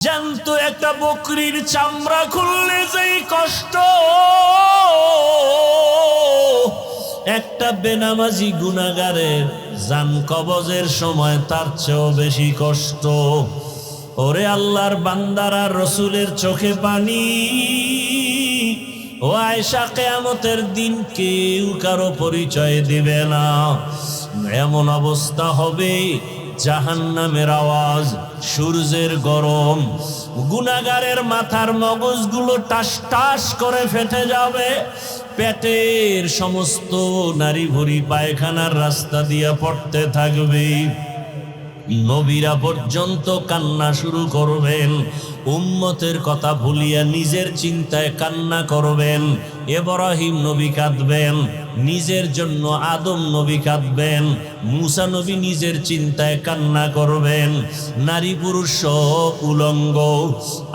জ্যান্ত একটা বকরির চামড়া খুললে যেই কষ্ট, একটা বেনামাজি গুনাহগারের জান কবজের সময় তার চেয়েও বেশি কষ্ট। ওরে আল্লাহর বান্দারা, রসুলের চোখে পানি। ও আয়েশা, কিয়ামতের দিন কেউ কারো পরিচয় দিবে না। এমন অবস্থা হবে, জাহান্নামের আওয়াজ, সূর্যের গরম, গুনাহগারের মাথার মগজগুলো টাস টাস করে ফেটে যাবে। পেটের সমস্ত নারী ভুঁড়ি পায়খানার রাস্তা দিয়ে পড়তে থাকবে। নবীরা পর্যন্ত কান্না শুরু করবেন, উম্মতের কথা ভুলিয়া নিজের চিন্তায় কান্না করবেন। ইব্রাহিম নবী কাঁদবেন, নিজের জন্য আদম নবী কাঁদবেন, মুসা নবী নিজের চিন্তায় কান্না করবেন। নারী পুরুষ সব উলঙ্গ।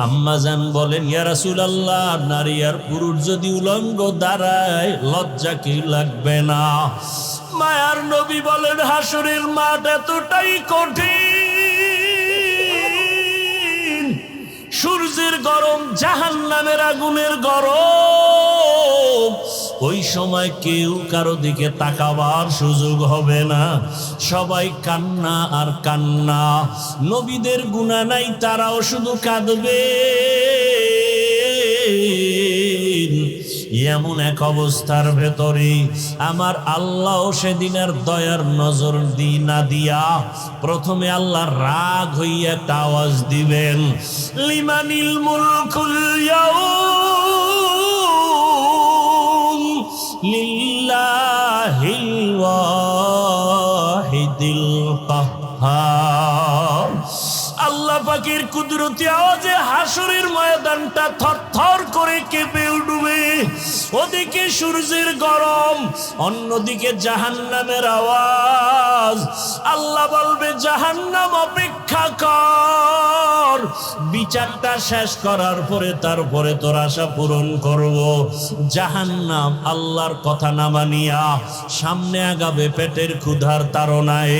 আম্মাজান বলেন, ইয়া রাসূলুল্লাহ, নারী আর পুরুষ যদি উলঙ্গ দাঁড়ায়, লজ্জা কি লাগবে না? মায়ার নবী বলেন, হাসরের মাঠ এতটাই কঠিন, সূর্যের গরম, জাহান্নামের আগুনের গরম। ওই সময় কেউ কারো দিকে তাকাবার সুযোগ হবে না, সবাই কান্না আর কান্না। নবীদের গুনাহ নাই, তারাও শুধু কাঁদবে। এমন এক অবস্থার ভেতরে আমার আল্লাহ সেদিন আর দয়ার নজর না দিয়া প্রথমে আল্লাহ রাগ হইয়া একটা আওয়াজ দিবেন, লিমানিল মুলকুল ইয়াউম লিল্লাহিল ওয়াহিদিল কাহ্হার। আল্লাহ পাকের কুদরতি আওয়াজে হাসরের ময়দানটা থরথর করে কেঁপে উঠবে। ওদিকে সূর্যের গরম, অন্যদিকে জাহান্নামের আওয়াজ। আল্লাহ বলবে, জাহান্নাম অপেক্ষা কর, বিচারটা শেষ করার পরে তারপরে তোর আশা পূরণ করব। জাহান্নাম আল্লাহর কথা না মানিয়া সামনে আগাবে পেটের ক্ষুধার তাড়নায়।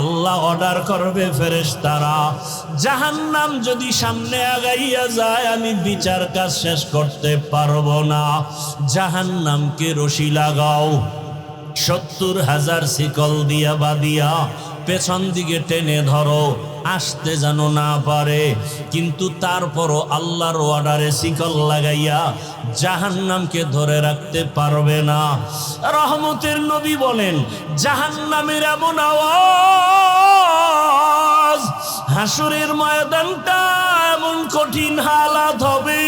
আল্লাহ অর্ডার করবে ফেরেশতারা, জাহান্নাম যদি সামনে আগাইয়া যায়, আমি বিচার কাজ শেষ করতে পারবো না। জাহান্নামকে রশি লাগাও, ৭০,০০০ শিকল দিয়া বাঁধিয়া পেছন দিকে টেনে ধরো, আসতে যেন না পারে। কিন্তু তারপরও আল্লাহর অর্ডারে শিকল লাগাইয়া জাহান্নামকে ধরে রাখতে পারবে না। রহমতের নবী বলেন, জাহান্নামের এমন আওয়াজ, হাসরের ময়দানটা এমন কঠিন হালাত হবে,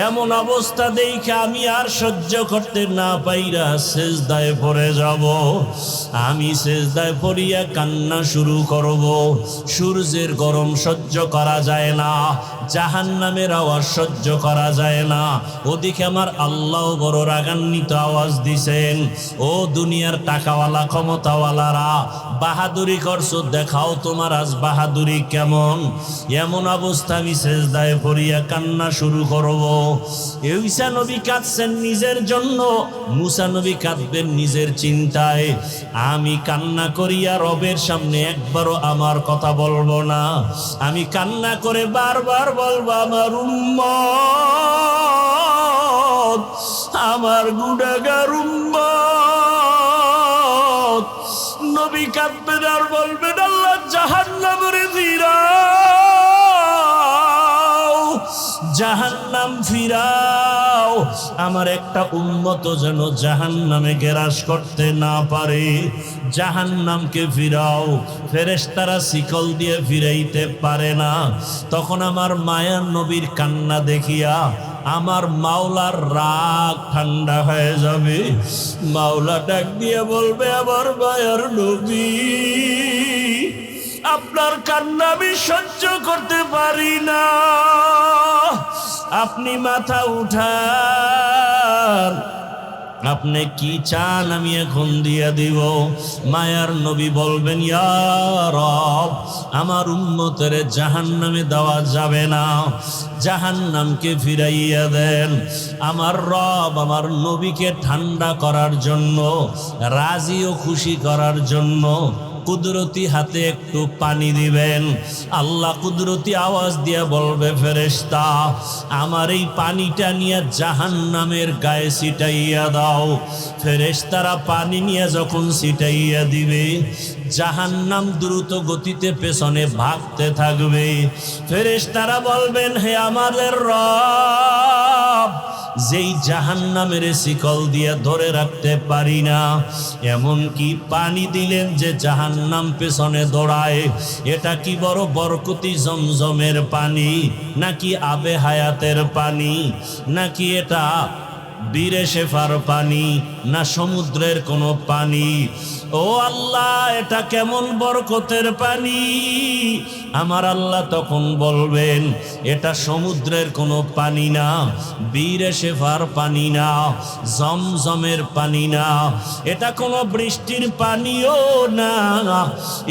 এমন অবস্থা দেখে আমি আর সহ্য করতে না পাইরা সেজদায় পড়ে যাব। আমি সেজদায় পড়িয়া কান্না শুরু করব। সূর্যের গরম সহ্য করা যায় না, জাহান্নামের আওয়াজ সহ্য করা যায় না। ওদিকে আমার আল্লাহ বড় রাগান্বিত আওয়াজ দিছেন, ও দুনিয়ার টাকাওয়ালা ক্ষমতাওয়ালারা, বাহাদুরি করছো, দেখাও তোমার আজ বাহাদুরি কেমন। এমন অবস্থা আমি সেজদায় পড়িয়া কান্না শুরু করব। ঈসা নবী কাঁদছেন নিজের জন্য, মুসা নবী কাঁদবেন নিজের চিন্তায়। আমি কান্না করিয়া রবের সামনে একবারও আমার কথা বলবো না। আমি কান্না করে বারবার বলবো, আমার উম্মত, আমার গুনাহগার উম্মত। নবী কাঁদবেন আর বলবেন, আল্লাহ জাহান্নামের ফিরাও, জাহান্নাম ফিরাও, আমার একটা উম্মত যেন জাহান্নামে গ্রাস করতে না পারে। জাহান্নামকে ফিরাও। ফেরেশতারা শিকল দিয়ে ফিরাইতে পারে না। তখন আমার মায়ার নবীর কান্না দেখিয়া আমার মাওলার রাগ ঠান্ডা হয়ে যাবে। মাওলা ডাক দিয়ে বলবে, আমার মায়ার নবী, আপনার কান্না আমি সহ্য করতে পারি না, আপনি মাথা উঠান, আপনি কি চান আমি এখন দিয়া দিব। মায়ার নবী বলবেন, ইয়া রব, আমার উম্মতের জাহান্নামে দেওয়া যাবে না, জাহান্নামকে ফিরাইয়া দেন। আমার রব আমার নবীকে ঠান্ডা করার জন্য, রাজি ও খুশি করার জন্য কুদরতি হাতে একটু পানি দিবেন। আল্লাহ কুদরতি আওয়াজ দিয়ে বলবে, ফেরেশতা আমার এই পানিটা নিয়ে জাহান্নামের গায়ে ছিটাইয়া দাও। ফেরেশতারা পানি নিয়ে যখন ছিটাইয়া দিবে, জাহান্নাম দ্রুত গতিতে পেছনে ভাগতে থাকবে। ফেরেশতারা বলবেন, হে আমাদের রব, যেই জাহান্নামের শিকল দিয়ে ধরে রাখতে পারি না, এমন কি পানি দিলেন যে জাহান্নাম পেছনে দৌড়ায়। এটা কি বড় বরকতি জমজমের পানি, নাকি আবে হায়াতের পানি, নাকি এটা বীরে শেফার পানি, না সমুদ্রের কোনো পানি? ও আল্লাহ, এটা কেমন বরকতের পানি? আমার আল্লাহ তখন বলবেন, এটা সমুদ্রের কোনো পানি না, বীরে শেফার পানি না, জমজমের পানি না, এটা কোনো বৃষ্টির পানিও না।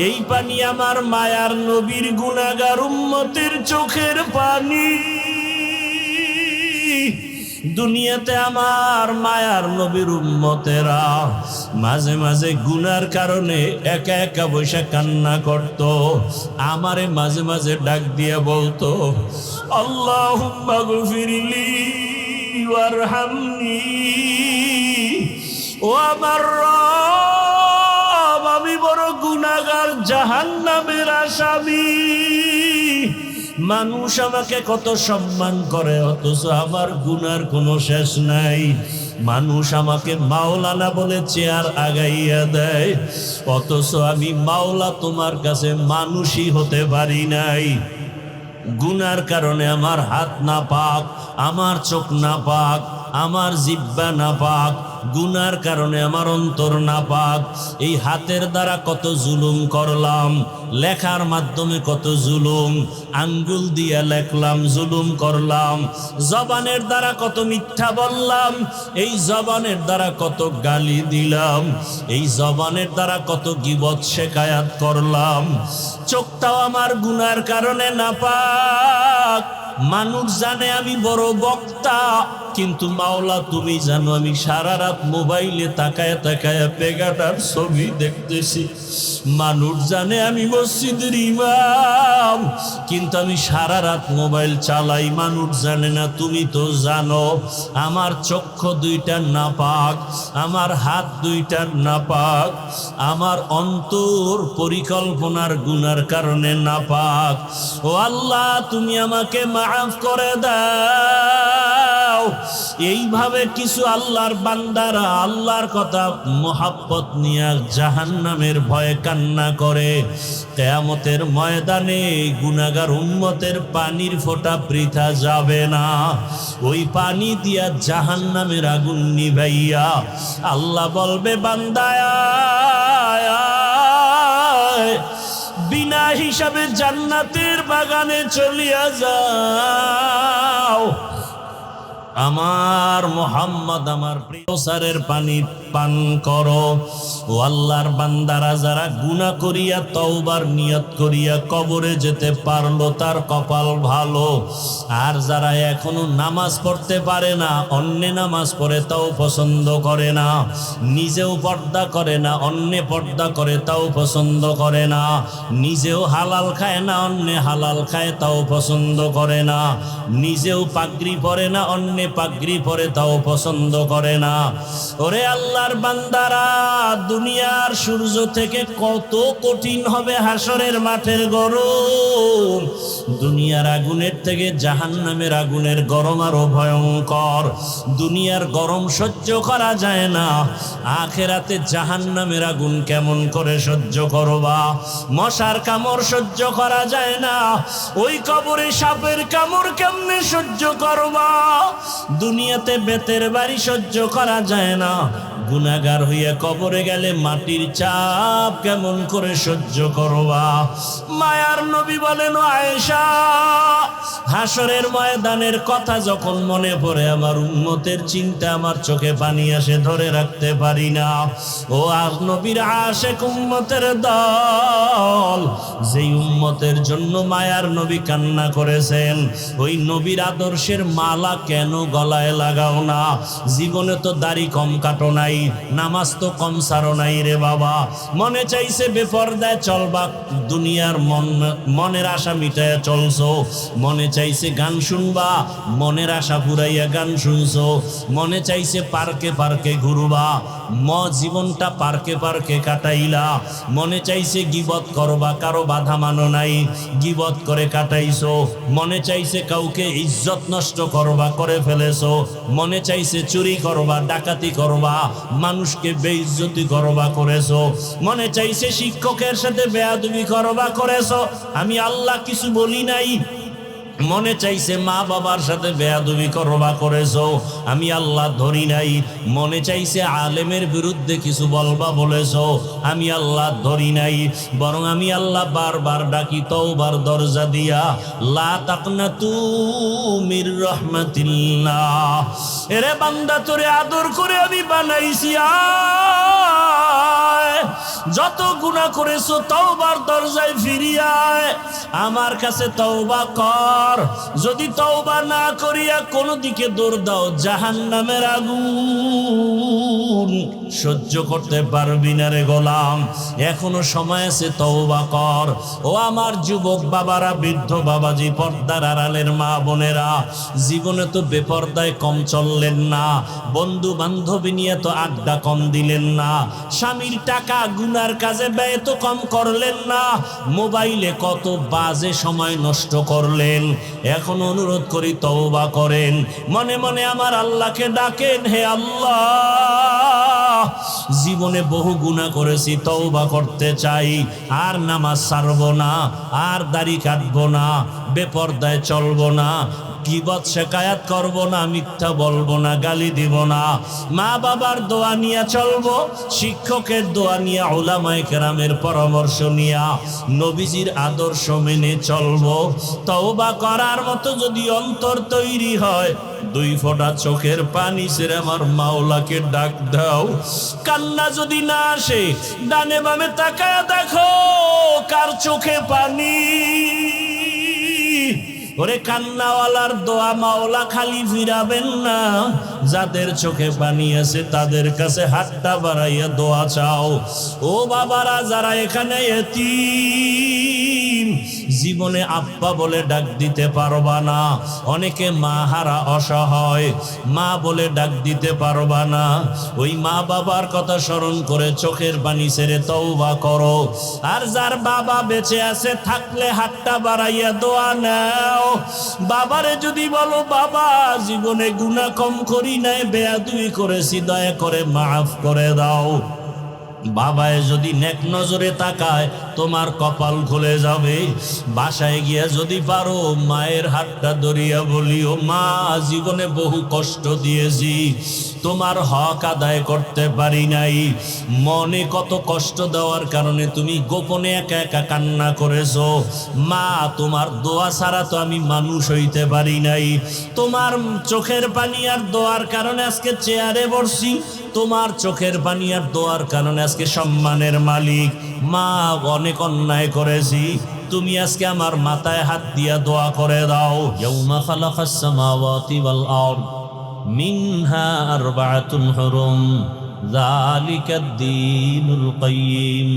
এই পানি আমার মায়ার নবীর গুনাহগার উম্মতের চোখের পানি। দুনিয়াতে আমার মায়ার নবীর উম্মতেরা মাঝে মাঝে গুনার কারণে একা একা বসে কান্না করত। আমারে মাঝে মাঝে ডাক দিয়ে বলতো, আল্লাহুম্মা গফিরলি ওয়ারহামনি। ও আমার রব, আমি বড় গুনাহগার, জাহান্নামের আসামি। মানুষ আমাকে কত সম্মান করে, অথচ আমার গুনার কোনো শেষ নাই। মানুষ আমাকে মাওলানা বলে চেয়ার আগাইয়া দেয়, অথচ আমি মাওলা তোমার কাছে মানুষই হতে পারি নাই। গুনার কারণে আমার হাত না পাক, আমার চোখ না পাক, আমার জিহ্বা না পাক, গুনার কারণে আমার অন্তর না পাক। এই হাতের দ্বারা কত জুলুম করলাম, লেখার মাধ্যমে কত জুলুম, আঙ্গুল দিয়ে লেখলাম, জুলুম করলাম। জবানের দ্বারা কত মিথ্যা বললাম, এই জবানের দ্বারা কত গালি দিলাম, এই জবানের দ্বারা কত গীবত শেখায়াত করলাম। চোখটাও আমার গুনার কারণে না পাক। মানুষ জানে আমি বড় বক্তা, কিন্তু মাওলা তুমি জানো আমি সারা রাত মোবাইলে তাকায় তাকায় বেগাটার ছবি দেখতেছি। মানুষ জানে আমি মসজিদের ইমাম, কিন্তু আমি সারা রাত মোবাইল চালাই। মানুষ জানে না, তুমি তো জানো আমার চক্ষু দুইটা নাপাক, আমার হাত দুইটা নাপাক, আমার অন্তর পরিকল্পনার গুনার কারণে নাপাক। ও আল্লাহ, তুমি আমাকে মাফ করে দাও। এইভাবে কিছু আল্লাহর বান্দারা আল্লাহর কথা মোহাব্বত নিয়ে জাহান্নামের ভয়ে কান্না করে। কিয়ামতের ময়দানে গুনাহগার উম্মতের পানির ফোঁটা বৃথা যাবে না। ওই পানি দিয়া জাহান্নামের আগুন নিভাইয়া আল্লাহ বলবে, বান্দায় বিনা হিসাবে জান্নাতের বাগানে চলিয়া যাও। আমার মোহাম্মদ আমার প্রিয়সারের পানি পান করো। ও আল্লাহর বান্দারা, যারা গুনাহ করিয়া তওবার নিয়ত করিয়া কবরে যেতে পারলো তার কপাল ভালো। আর যারা এখনো নামাজ পড়তে পারে না, অন্য নামাজ পড়ে তাও পছন্দ করে না, নিজেও পর্দা করে না, অন্য পর্দা করে তাও পছন্দ করে না, নিজেও হালাল খায় না, অন্য হালাল খায় তাও পছন্দ করে না, নিজেও পাগড়ি পরে না, অন্য পাগড়ি পরে তাও পছন্দ করে না। ওরে আল্লাহর বান্দারা, দুনিয়ার সূর্য থেকে কত কঠিন হবে হাসরের মাঠের গরম। দুনিয়ার আগুনের থেকে জাহান্নামের আগুনের গরম আরো ভয়ঙ্কর। দুনিয়ার গরম সহ্য করা যায় না, আখেরাতে জাহান্নামের আগুন কেমন করে সহ্য করবা? মশার কামড় সহ্য করা যায় না, ওই কবরে সাপের কামড় কেমনে সহ্য করবা? দুনিয়াতে বেতের বাড়ি সহ্য করা যায় না, গুনাহগার হইয়া কবরে গেলে মাটির চাপ কেমন করে সহ্য করবা? মায়ার নবী বলেন, আয়েশা হাসরের ময়দানের কথা যখন মনে পড়ে আমার উম্মতের চিন্তা আমার চোখে পানি আসে, ধরে রাখতে পারি না। ও আজ নবীর আশেক উম্মতের দল, যেই উম্মতের জন্য মায়ার নবী কান্না করেছেন, ওই নবীর আদর্শের মালা কেন গলায় লাগাও না? জীবনে তো দাড়ি কম কাটো নাই, নামাজ তো কম সারো নাই রে বাবা। মনে চাইছে বেপরদায় চলবা, দুনিয়ার মনের আশা মিটাইয়া চলছো। মনে চাইছে গান শুনবা, মনের আশা পুরাইয়া গান শুনছো। মনে চাইছে পার্কে পার্কে ঘুরবা, জীবনটা পার্কে পার্কে কাটাইলা। মনে চাইছে গীবত করবা, কারো বাধা মানো নাই, গীবত করে কাটাইছো। মনে চাইছে কাউকে ইজ্জত নষ্ট করবা, করে ফেলেছো। মনে চাইছে চুরি করবা, ডাকাতি করবা, মানুষকে বেইজ্জতি করবা, করেছো। মনে চাইছে শিক্ষকের সাথে বেয়াদবি করবা, করেছো। আমি আল্লাহ কিছু বলি নাই। মনে চাইছে মা বাবার সাথে বেয়াদবি করবা, করেছো। আমি আল্লাহ ধরি নাই। মনে চাইছে আলেমের বিরুদ্ধে কিছু বলবা, বলেছো। আমি আল্লাহ ধরি নাই। বরং আমি আল্লাহ বারবার ডাকি তওবার দরজা দিয়া, লা তাকনাতু মির রাহমাতিল্লাহ। এরে বান্দা, তোরে আদর করে আমি বানাইছি, যত গুনাহ করেছো তওবার দরজায় ফিরিয়ায় আমার কাছে তওবা কর। যদি তওবা না করিয়া কোনো দিকে দৌড় দাও, জাহান্নামের আগুন সহ্য করতে পারবি না রে গোলাম। এখনো সময় আছে, তওবা কর। ও আমার যুবক বাবারা, বৃদ্ধ বাবাজি, পর্দার আড়ালের মা বোনেরা, জীবনে তো বেপর্দায় কম চললেন না, বন্ধু বান্ধবী নিয়ে তো আড্ডা কম দিলেন না, স্বামীর টাকা গুনার কাজে ব্যয় তো কম করলেন না, মোবাইলে কত বাজে সময় নষ্ট করলেন। এখন অনুরোধ করি তওবা করেন, মনে মনে আমার আল্লাহকে ডাকেন, হে আল্লাহ, জীবনে বহু গুনাহ করেছি, তওবা করতে চাই। আর নামাজ ছাড়বো না, আর দাড়ি কাটবো না, বেপরদায় চলবো না, গীবত শিকায়াত করব না, মিথ্যা বলবো না, গালি দিব না, মা বাবার দোয়া নিয়ে চলবো, শিক্ষকের দোয়া নিয়ে, উলামায়ে কেরামের পরামর্শ নিয়ে, নবীজির আদর্শ মেনে চলবো। তওবা করার মতো যদি অন্তর তৈরি হয়, 2 ফোঁটা চোখের পানি ছেড়ে আমার মাওলাকে ডাক দাও। কান্না যদি না আসে, ডানে বামে তাকায় দেখো কার চোখে পানি। ওরে কান্নাওয়ালার দোয়া মাওলা খালি ফিরাবেন না। যাদের চোখে পানি আছে তাদের কাছে হাতটা বাড়াইয়া দোয়া চাও। ও বাবারা, যারা এখানে এতিম, জীবনে আব্বা বলে ডাক দিতে পারবা না, অনেকে মা হারা অসহায়, মা বলে ডাক দিতে পারবা না, ওই মা বাবার কথা স্মরণ করে চোখের পানি ছেড়ে তওবা করো। আর যার বাবা বেঁচে আছে, থাকলে হাতটা বাড়াইয়া দোয়া নাও। বাবারে যদি বলো, বাবা জীবনে গুনাহ কম করি নাই, বেয়াদবি করেছি, দয়া করে মাফ করে দাও। বাবায় যদি নেক নজরে তাকায়, তোমার কপাল খুলে যাবে। বাসায় গিয়া যদি পারো, মায়ের হাতটা ধরিয়া বলিও, মা জীবনে বহু কষ্ট দিয়েছি, তোমার হক আদায় করতে পারি নাই। মনে কত কষ্ট দেওয়ার কারণে তুমি গোপনে একা একা কান্না করেছো। মা, তোমার দোয়া ছাড়া তো আমি মানুষ হইতে পারি নাই। তোমার চোখের পানি আর দোয়ার কারণে আজকে চেয়ারে বসছি, তোমার চোখের পানি আর দোয়ার কারণে আজকে সম্মানের মালিক। মা, অনেক অন্যায় করেছি, তুমি আজকে আমার মাথায় হাত দিয়া দোয়া করে দাও। ইয়াউমা খালাকাস সামাওয়াতি ওয়াল আরদ মিনহা আরবাআতুন হুরুম যালিকাদ দীনুল কাইয়্যিম।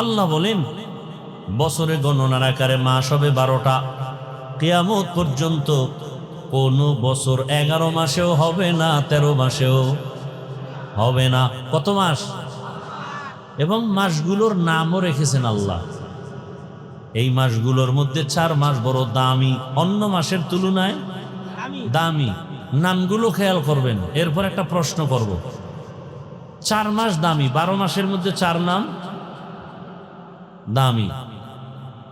আল্লাহ বলেন, বছরে গণনার আকারে মাস হবে 12টা। কিয়ামত পর্যন্ত কোনো বছর 11 মাসেও হবে না, 13 মাসেও হবে না। কত মাস? এবং মাসগুলোর নামও রেখেছেন আল্লাহ। এই মাসগুলোর মধ্যে 4 মাস বড় দামি, অন্য মাসের তুলনায় দামি। নামগুলো খেয়াল করবেন। এরপর একটা প্রশ্ন করব, 4 মাস দামি, 12 মাসের মধ্যে 4 নাম দামি।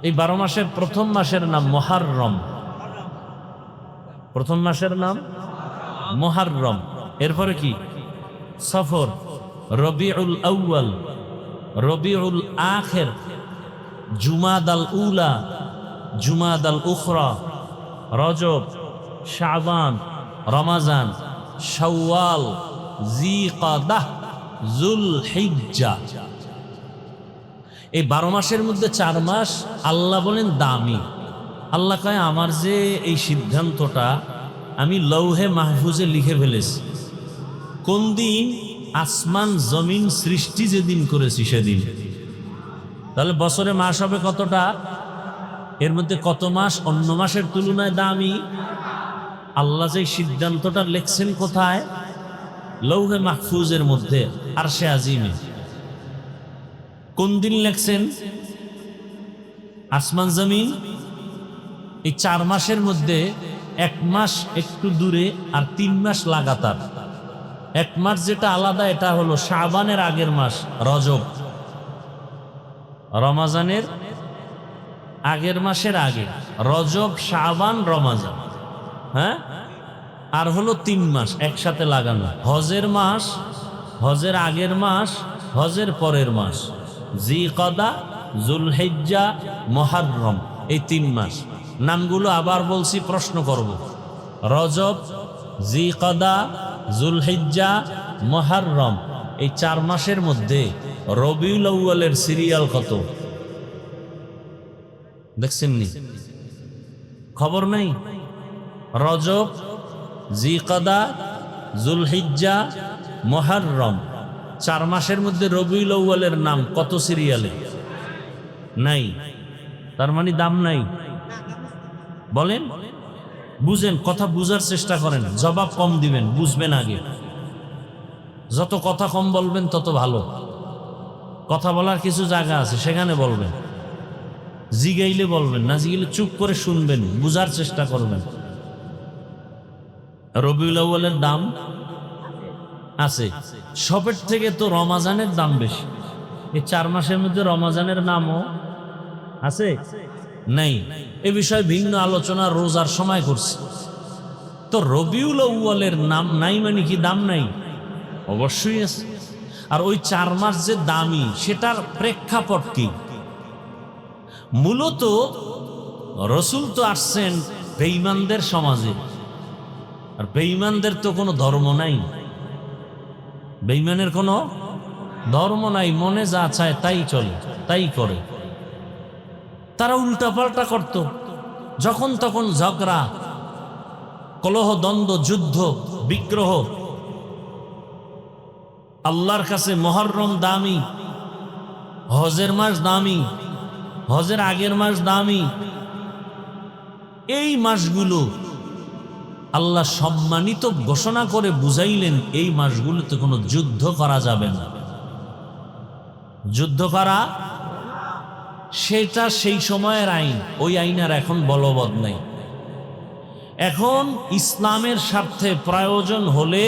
এই 12 মাসের প্রথম মাসের নাম মুহররম। প্রথম মাসের নাম মুহররম। এরপরে কি? সফর, রবিউল আউয়াল, রবিউল আখির, জুমাদাল উলা, জুমাদাল উখরা, রজব, শাবান, রমাজান, শাওয়াল, জিকাদাহ, যুলহিজ্জা। এই 12 মাসের মধ্যে 4 মাস আল্লাহ বলেন দামি। আল্লাহ কয় আমার যে এই সিদ্ধান্তটা আমি লৌহে মাহফুজে লিখে ফেলেছি। কোন দিন? আসমান জমিন সৃষ্টি যেদিন করেছি সেদিন। তাহলে বছরে মাস হবে কতটা? এর মধ্যে কত মাস অন্য মাসের তুলনায় দামি? আল্লাহ যে সিদ্ধান্তটা লিখছেন কোথায়? লৌহে মাহফুজের মধ্যে, আরশে আজিমে। কোন দিন লিখছেন? আসমান জমিন। এই 4 মাসের মধ্যে 1 মাস একটু দূরে আর 3 মাস লাগাতার। 1 মাস যেটা আলাদা এটা হলো শাবানের আগের মাস রজব, রমাজানের আগের মাসের আগে রজব, শাবান, রমাজান। হ্যাঁ, আর হলো 3 মাস একসাথে লাগানো। হজের মাস, হজের আগের মাস, হজের পরের মাস, জিকাদা, যুলহিজ্জা, মুহররম, এই 3 মাস। নামগুলো আবার বলছি, প্রশ্ন করব। রজব, জিকাদা, যুলহিজ্জা, মুহররম, এই 4 মাসের মধ্যে রবিউল আউয়ালের সিরিয়াল কত দেখছেন নি? খবর নাই? রজব, জিকাদা, যুলহিজ্জা, মুহররম, 4 মাসের মধ্যে রবিউল আউয়ালের নাম কত সিরিয়ালে? নাই। তার মানে দাম নাই। বলেন, বুঝেন, কথা বুঝার চেষ্টা করেন। জবাব কম দিবেন, বুঝবেন আগে। যত কথা কম বলবেন তত ভালো। কথা বলার কিছু জায়গা আছে, সেখানে বলবেন। জিগাইলে বলবেন না, জিগাইলে চুপ করে শুনবেন, বুঝার চেষ্টা করবেন। রবিউল আউয়ালের দাম আছে। সবের থেকে তো রমাজানের দাম বেশি। এই 4 মাসের মধ্যে রমাজানের নামও আছে? নাই। এ বিষয়ে ভিন্ন আলোচনা রোজার সময় করছি। তো রবিউল আউয়ালের নাম নাই মানে কি দাম নাই? অবশ্যই আছে। আর ওই 4 মাস যে দামি, সেটার প্রেক্ষাপট কি? মূলত রসুল তো আসছেন বেঈমানদের সমাজে, আর বেঈমানদের তো কোনো ধর্ম নাই। বেঈমানের কোনো ধর্ম নাই, মনে যা চায় তাই চলে, তাই করে। তারা উল্টাপাল্টা করত, যখন তখন ঝগড়া, কলহ, দ্বন্দ্ব, যুদ্ধ, বিগ্রহ। আল্লাহর কাছে মুহররম দামি, হজের মাস দামি, হজের আগের মাস দামি। এই মাসগুলো আল্লাহ সম্মানিত ঘোষণা করে বুঝাইলেন, এই মাসগুলোতে কোনো যুদ্ধ করা যাবে না। যুদ্ধ করা সেটা সেই সময়ের আইন, ওই আইন আর এখন বলবৎ নেই। এখন ইসলামের স্বার্থে প্রয়োজন হলে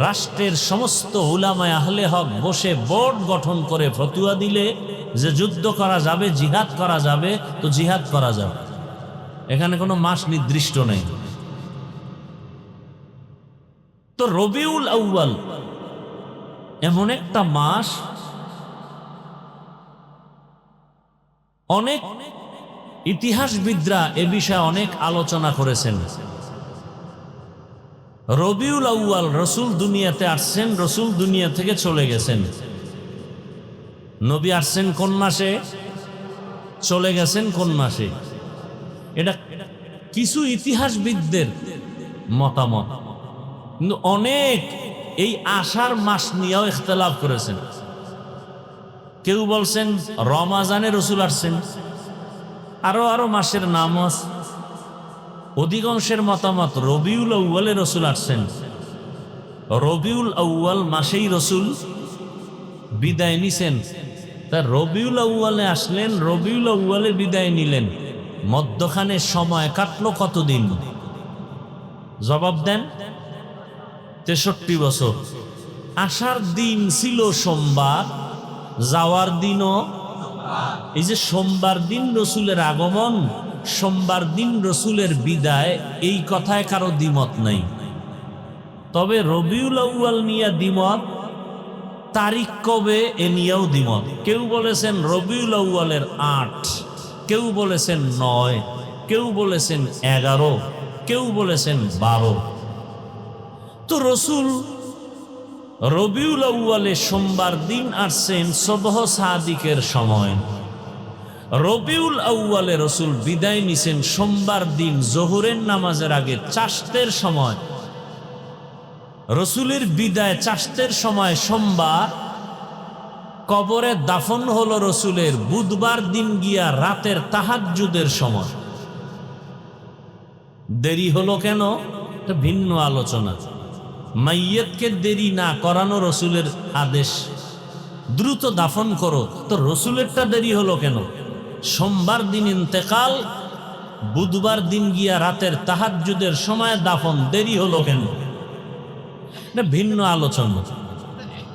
রাষ্ট্রের সমস্ত উলামায়ে আহলে হক বসে বোর্ড গঠন করে ফতোয়া দিলে যে যুদ্ধ করা যাবে, জিহাদ করা যাবে, তো জিহাদ করা যাবে। এখানে কোনো মাস নির্দিষ্ট নেই। তো রবিউল আউয়াল এমন একটা মাস, অনেক ইতিহাসবিদরা এ বিষয়ে অনেক আলোচনা করেছেন। রবিউল আউয়াল রসুল দুনিয়াতে আসছেন, রসুল দুনিয়া থেকে চলে গেছেন। নবী আসছেন কোন মাসে, চলে গেছেন কোন মাসে, এটা কিছু ইতিহাসবিদদের মতামত। কিন্তু অনেক এই আষাঢ় মাস নিয়েও ইখতিলাফ করেছেন। কেউ বলছেন রমাজানে রসুল আসছেন, আরো আরো মাসের নাম আছে। অধিকাংশের মতামত রবিউল আউয়ালে রসুল আসছেন। রবিউল আউয়াল মাসেই রসুল বিদায় নিছেন। তা রবিউল আউয়ালে আসলেন, রবিউল আউয়ালে বিদায় নিলেন, মধ্যখানে সময় কাটলো কতদিন? জবাব দেন। 63 বছর। আসার দিন ছিল সোমবার, যাওয়ার দিনও এই যে সোমবার দিন রসুলের আগমন, সোমবার দিন রসুলের বিদায়, এই কথায় কারো দ্বিমত নাই। তবে রবিউল আউয়াল নিয়ে দ্বিমত, তারিখ কবে এ নিয়েও দ্বিমত। কেউ বলেছেন রবিউল আউয়ালের 8, কেউ বলেছেন 9, কেউ বলেছেন 11, কেউ বলেছেন 12। তো রসুল রবিউল আউয়ালে সোমবার দিন আসছেন সুবহ সাদিকের সময়। রবিউল আউয়ালে রসুল বিদায় নিছেন সোমবার দিন জোহরের নামাজের আগে চাষতের সময়। রসুলের বিদায় চাষতের সময় সোমবার, কবরে দাফন হলো রসুলের বুধবার দিন গিয়া রাতের তাহাজ্জুদের সময়। দেরি হলো কেন? এটা ভিন্ন আলোচনা। মাইয়্যতকে দেরি না করানো রসুলের আদেশ, দ্রুত দাফন করো। তো রসুলেরটা দেরি হলো কেন? সোমবার দিন ইন্তেকাল, বুধবার দিন গিয়া রাতের তাহাজ্জুদের সময় দাফন, দেরি হলো কেন? এটা ভিন্ন আলোচনা।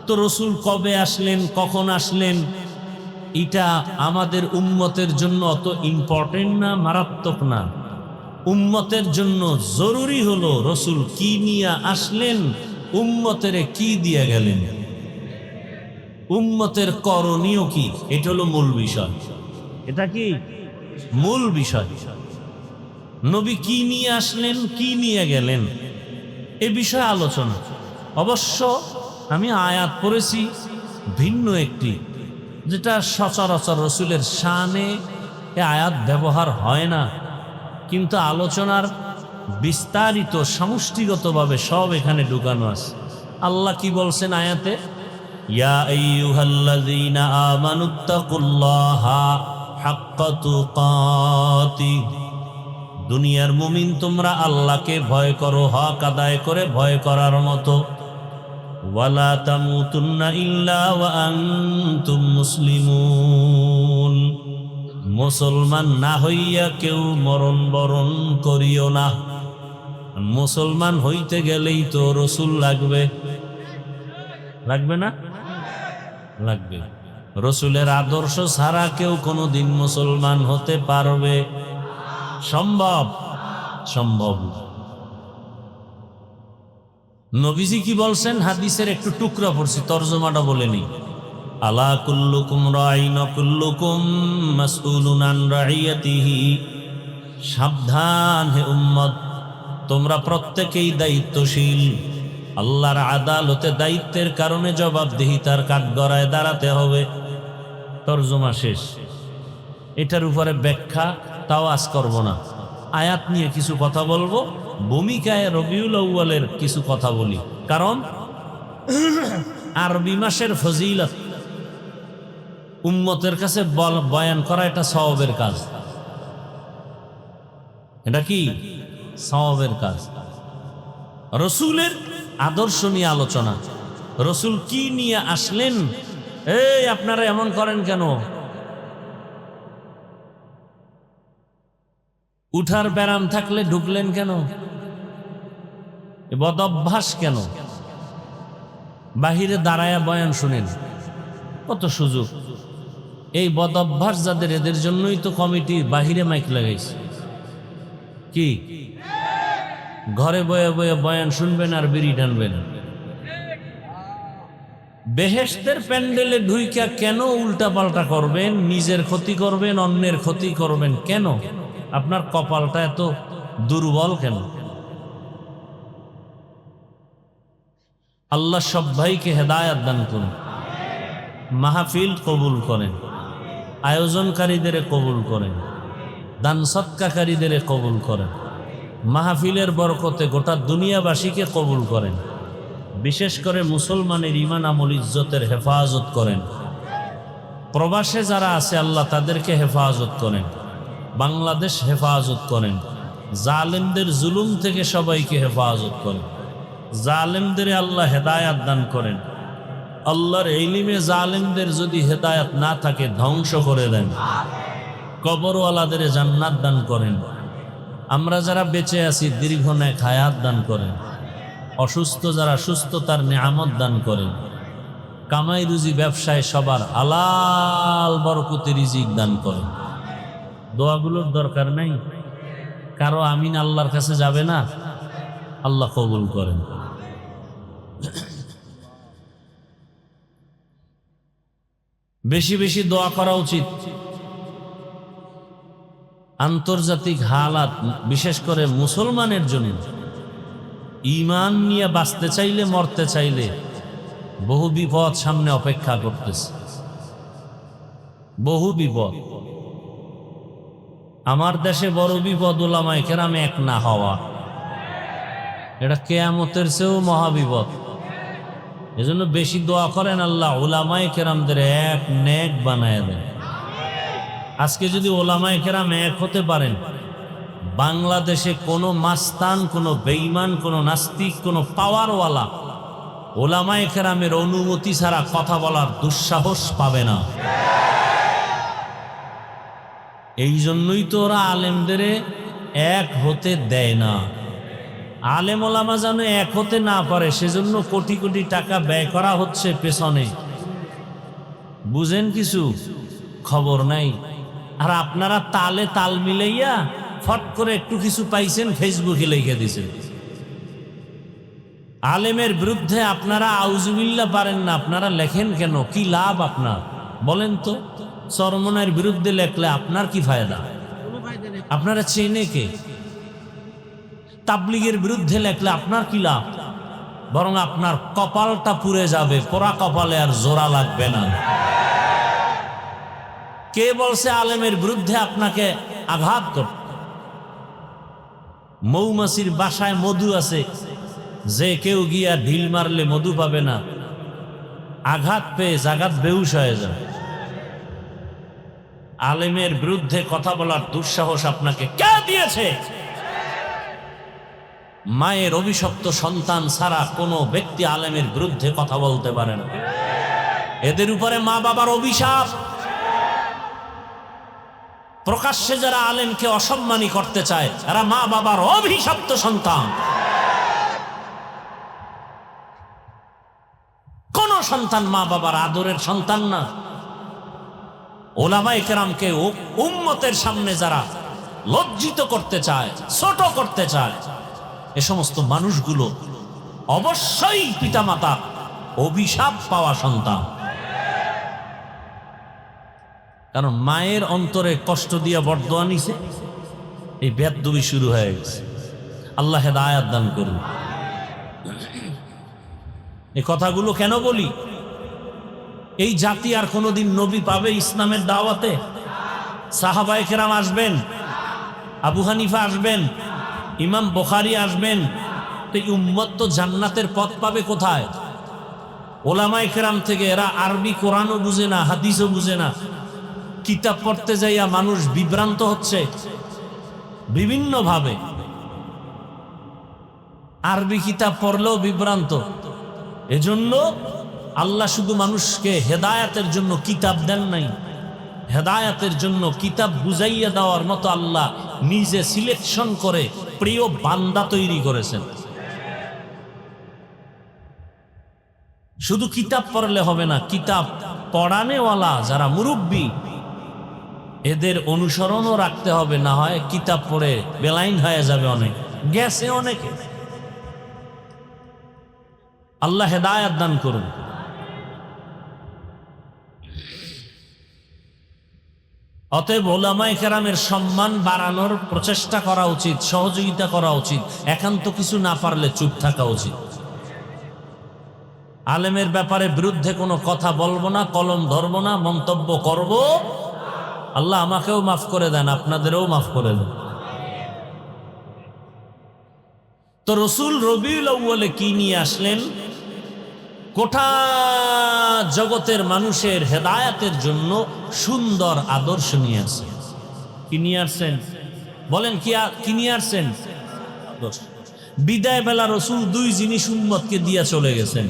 তো রসুল কবে আসলেন, কখন আসলেন, এটা আমাদের উম্মতের জন্য অত ইম্পর্টেন্ট না, মারাত্মক না। উম্মতের জন্য জরুরি হলো রসুল কি নিয়ে আসলেন, উম্মতের কি দিয়ে গেলেন, উম্মতের করণীয় কি, এটা হলো মূল বিষয়। এটা কি মূল বিষয়? নবী কি নিয়ে আসলেন, কি নিয়ে গেলেন, এ বিষয়ে আলোচনা। অবশ্য আমি আয়াত পড়েছি ভিন্ন একটি, যেটা সচরাচর রসুলের শানে এ আয়াত ব্যবহার হয় না, কিন্তু আলোচনার বিস্তারিত সমষ্টিগতভাবে সব এখানে ঢুকানো আছে। আল্লাহ কি বলছেন আয়াতে? ইয়া আইয়ুহাল্লাযীনা আমানুত্তাকুল্লাহা হাক্কা তুকাতিহ, দুনিয়ার মুমিন তোমরা আল্লাহকে ভয় করো হক আদায় করে ভয় করার মতো। ওয়ালা তামুতুন্না ইল্লা ওয়া আনতুম মুসলিমুন, মুসলমান না হইয়া কেউ মরণ বরণ করিও না। মুসলমান হইতে গেলেই তো রসুল লাগবে, লাগবে না? লাগবে। রসুলের আদর্শ ছাড়া কেউ কোনোদিন মুসলমান হতে পারবে? সম্ভব? সম্ভব। নবীজি কি বলছেন? হাদিসের একটু টুকরা পড়ছি, তরজমাটা বলে নি। আলা কুল্লুকুম রাইন ওয়া কুল্লুকুম মাসউলুন আন রাইয়াতিহি, সাবধান হে উম্মত, তোমরা প্রত্যেকেই দায়িত্বশীল। আল্লাহর আদালতে দায়িত্বের কারণে জবাবদিহিতার কাঠগড়ায় দাঁড়াতে হবে। তরজমা শেষ। এটার উপরে ব্যাখ্যা তাও আজ করব না। আয়াত নিয়ে কিছু কথা বলবো, ভূমিকায় রবিউল আউয়ালের কিছু কথা বলি। কারণ আরবি মাসের ফজিলত উম্মতের কাছে বয়ান করা এটা সওয়াবের কাজ। এটা কি সওয়াবের কাজ। রসুলের আদর্শ নিয়ে আলোচনা, রসুল কি নিয়ে আসলেন। এই আপনারা এমন করেন কেন? উঠার ব্যারাম থাকলে ঢুকলেন কেন? বদ অভ্যাস কেন? বাহিরে দাঁড়ায়া বয়ান শুনেন, কত সুযোগ। এই বদ অভ্যাস যাদের, এদের জন্যই তো কমিটি বাহিরে মাইক লাগাইছে। কি ঘরে বয়ে বয়ে বয়ান শুনবেন আর বিড়ি টানবেন? বেহেশতের প্যান্ডেলে ঢুইকা কেন উল্টা পাল্টা করবেন? নিজের ক্ষতি করবেন, অন্যের ক্ষতি করবেন কেন? আপনার কপালটা এত দুর্বল কেন? আল্লাহ সব ভাইকে হেদায়াত দান করুন, মাহফিল কবুল করেন, আয়োজনকারীদের কবুল করেন, দান সৎকারীদের কবুল করেন, মাহফিলের বরকতে গোটা দুনিয়াবাসীকে কবুল করেন। বিশেষ করে মুসলমানের ঈমান আমল ইজ্জতের হেফাজত করেন। প্রবাসে যারা আছে আল্লাহ তাদেরকে হেফাজত করেন, বাংলাদেশ হেফাজত করেন, জালেমদের জুলুম থেকে সবাইকে হেফাজত করেন, জালেমদের আল্লাহ হেদায়াত দান করেন। আল্লাহর ইলমে জালেমদের যদি হেদায়াত না থাকে ধ্বংস করে দেন। কবরওয়ালাদের জান্নাত দান করেন। আমরা যারা বেঁচে আছি দীর্ঘ নেক হায়াত দান করেন। অসুস্থ যারা সুস্থতার নিয়ামত দান করেন। কামাই রুজি ব্যবসায় সবার হালাল বরকতে রিজিক দান করেন। দোয়াগুলোর দরকার নাই কারো, আমিন আল্লাহর কাছে যাবে না, আল্লাহ কবুল করেন। বেশি বেশি দোয়া করা উচিত। আন্তর্জাতিক হালাত, বিশেষ করে মুসলমানের জন্য ঈমান নিয়ে বাঁচতে চাইলে, মরতে চাইলে বহু বিপদ সামনে অপেক্ষা করতেছে, বহু বিপদ। আমার দেশে বড় বিপদ উলামায়ে কেরামে এক না হওয়া, এটা কিয়ামতের চেয়েও মহাবিপদ। এজন্য বেশি দোয়া করেন, আল্লাহ উলামায়ে কেরামদের এক নেক বানায় দেন। আজকে যদি উলামায়ে কেরাম এক হতে পারেন, বাংলাদেশে কোনো মাস্তান, কোনো বেঈমান, কোনো নাস্তিক, কোনো পাওয়ারওয়ালা উলামায়ে কেরামের অনুমতি ছাড়া কথা বলার দুঃসাহস পাবে না। এই জন্যই তো ওরা আলেমদের এক হতে দেয় না। আলেম ওলামা যেন এক হতে না পারে, সেজন্য কোটি কোটি টাকা ব্যয় করা হচ্ছে পেছনে। বুঝেন কিছু? খবর নাই। আর আপনারা তালে তাল মিলাইয়া ফট করে একটু কিছু পাইছেন, ফেসবুকে লিখে দিছেন। আলেমের বিরুদ্ধে আপনারা আউজুবিল্লাহ পারেন না, আপনারা লেখেন কেন? কি লাভ আপনার বলেন তো? চরমনের বিরুদ্ধে লেখলে আপনার কি ফায়দা? আপনারা চেনে কে? তাবলীগের বিরুদ্ধে লেখলে আপনার কি লাভ? বরং আপনার কপালটা পুড়ে যাবে, পোড়া কপালে আর জোড়া লাগবে না। কে বলছে আলেমের বিরুদ্ধে আপনাকে আঘাত করতে? মৌমাছির বাসায় মধু আছে, যে কেউ গিয়া ঢিল মারলে মধু পাবে না, আঘাত পেয়ে জাগাত বেহুশ হয়ে যাবে। আলেমের বিরুদ্ধে কথা বলার দুঃসাহস আপনাকে কে দিয়েছে? মায়ের অভিশপ্ত সন্তান ছাড়া কোনো ব্যক্তি আলেমের বিরুদ্ধে কথা বলতে পারে না। এদের উপরে মা বাবার অভিশাপ। প্রকাশ্যে যারা আলেমকে অসম্মানী করতে চায়, এরা মা বাবার অভিশপ্ত সন্তান। কোন সন্তান মা বাবার আদরের সন্তান না। উলামায়ে কেরামকে উম্মতের সামনে যারা লজ্জিত করতে চায়, ছোট করতে চায়, এ সমস্ত মানুষগুলো অবশ্যই পিতামাতা অভিশাপ পাওয়া সন্তান। কারণ মায়ের অন্তরে কষ্ট দিয়ে বরদোয়া নিছে, এই বেদবি শুরু হয়ে গেছে। আল্লাহ হেদায়েত দান করুন। এই কথাগুলো কেন বলি? এই জাতি আর কোনোদিন নবী পাবে ইসলামের দাওয়াতে? সাহাবায়ে কেরাম আসবেন, আবু হানিফা আসবেন, ইমাম বুখারী আসবেন, তো এই উম্মত তো জান্নাতের পথ পাবে কোথায়? উলামায়ে কেরাম থেকে এরা আরবি কোরআনও বুঝে না, হাদিসও বুঝে না। কিতাব পড়তে যাইয়া মানুষ বিভ্রান্ত হচ্ছে বিভিন্ন ভাবে। আরবি কিতাব পড়লেও বিভ্রান্ত। এজন্য আল্লাহ শুধু মানুষকে হেদায়াতের জন্য কিতাব দেন নাই, হেদায়াতের জন্য কিতাব বুঝাইয়া দেওয়ার মতো আল্লাহ নিজে সিলেকশন করে প্রিয় বান্দা তৈরি করেছেন। শুধু কিতাব পড়লে হবে না, কিতাব পড়ানেওয়ালা যারা মুরব্বী, এদের অনুসরণও রাখতে হবে। না হয় কিতাব পড়ে বেলাইন হয়ে যাবে, অনেক গেছে অনেকে। আল্লাহ হেদায়াত দান করুন। অতএব উলামায়ে কেরামের সম্মান বাড়ানোর প্রচেষ্টা করা উচিত, সহযোগিতা করা উচিত। একান্ত কিছু না পারলে চুপ থাকা উচিত। আলেমের ব্যাপারে বিরুদ্ধে কোনো কথা বলবো না, কলম ধরবো না, মন্তব্য করব। আল্লাহ আমাকেও মাফ করে দেন, আপনাদেরও মাফ করে দেন। তো রসুল রবিউল আউয়ালে কি নিয়ে আসলেন? গোটা জগতের মানুষের হেদায়াতের জন্য সুন্দর আদর্শ নিয়ে আসছেন। কি নিয়ে আসছেন বলেন? কি নিয়ে আসছেন? বিদায় বেলা রসুল দুই জিনিস উম্মতকে দিয়া চলে গেছেন।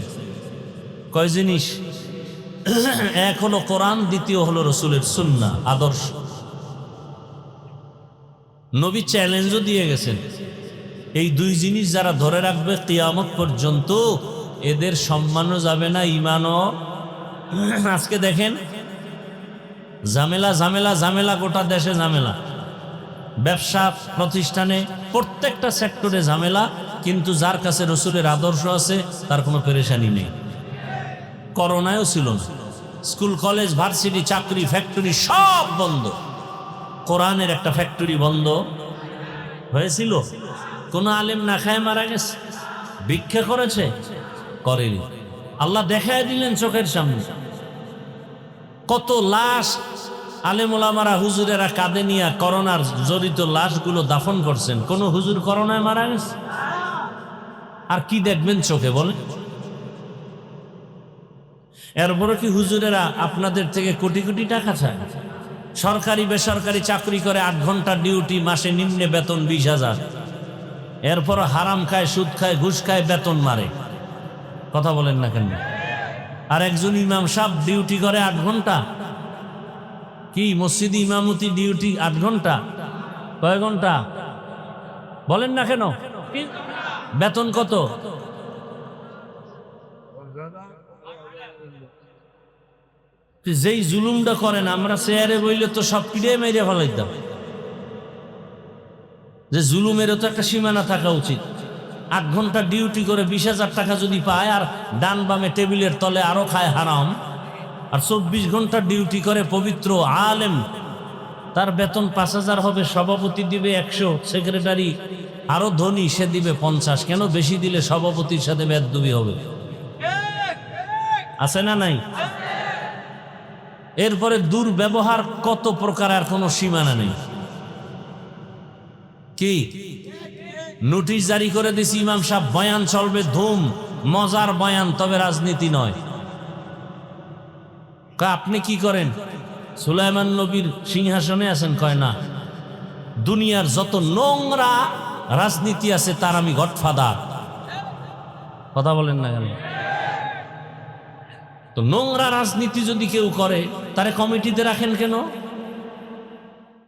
কয় জিনিস? এক হলো কোরআন, দ্বিতীয় হলো রসুলের সুন্নাহ, আদর্শ। নবী চ্যালেঞ্জও দিয়ে গেছেন, এই দুই জিনিস যারা ধরে রাখবে কিয়ামত পর্যন্ত, এদের সম্মানও যাবে না, ঈমানও। আজকে দেখেন ঝামেলা ঝামেলা ঝামেলা, গোটা দেশে ঝামেলা, ব্যবসা প্রতিষ্ঠানে প্রত্যেকটা সেক্টরে ঝামেলা। কিন্তু যার কাছে রসুলের আদর্শ আছে তার কোনো পেরেশানি নেই। করোনায়ও ছিল না, স্কুল কলেজ ভার্সিটি চাকরি ফ্যাক্টরি সব বন্ধ, কোরআনের একটা ফ্যাক্টরি বন্ধ হয়েছিল? কোন আলেম না খায় মারা গেছে? ভিক্ষা করেছে? করেনি। আল্লাহ দেখায় দিলেন চোখের সামনে। কত লাশ আলেম ওলামারা হুজুরেরা কাঁধে নিয়ে করোনার জড়িত লাশগুলো দাফন করছেন। কোন হুজুর করোনায় মারা গেছে? আর কি দেখবেন চোখে বলে? এরপরে কি হুজুরেরা আপনাদের থেকে কোটি কোটি টাকা চায়? সরকারি বেসরকারি চাকরি করে 8 ঘন্টা ডিউটি, মাসে নিম্নে বেতন 20,000। এরপর হারাম খায়, সুদ খায়, ঘুষ খায়, বেতন মারে। কথা বলেন না কেন? আর একজন ইমাম সাহেব ডিউটি করে 8 ঘন্টা। কি মসজিদে ইমামতি ডিউটি 8 ঘন্টা? কয় ঘন্টা বলেন না কেন? বেতন কত? যেই জুলুমটা করেন, আমরা চেয়ারে বইলে তো সব পিড়ে মেরে ফেলাইতাম। যে জুলুমেরও তো একটা সীমানা থাকা উচিত। 8 ঘন্টা ডিউটি করে 20,000 টাকা যদি পায়, আর ডান বামে টেবিলের তলে আরো খায় হারাম, আর 24 ঘন্টা ডিউটি করে পবিত্র আলেম, তার বেতন 5,000 হবে। সভাপতি দিবে 100, সেক্রেটারি আরো ধনী সে দিবে 50। কেন? বেশি দিলে সভাপতির সাথে বেদবি হবে। আছে না নাই? এরপরে দুর্ব্যবহার কত প্রকার, আর কোনো সীমানা নেই। কি নোটিশ জারি করে দিছি, ইমাম সাহেব বয়ান চলবে ধুম, মজার বয়ান, তবে রাজনীতি নয়। আপনি কি করেন? সুলাইমান নবীর সিংহাসনে আছেন? কয় না, দুনিয়ার যত নোংরা রাজনীতি আছে তার আমি গডফাদার। কথা বলেন না কেন? তো নোংরা রাজনীতি যদি কেউ করে, তারে কমিটিতে রাখেন কেন?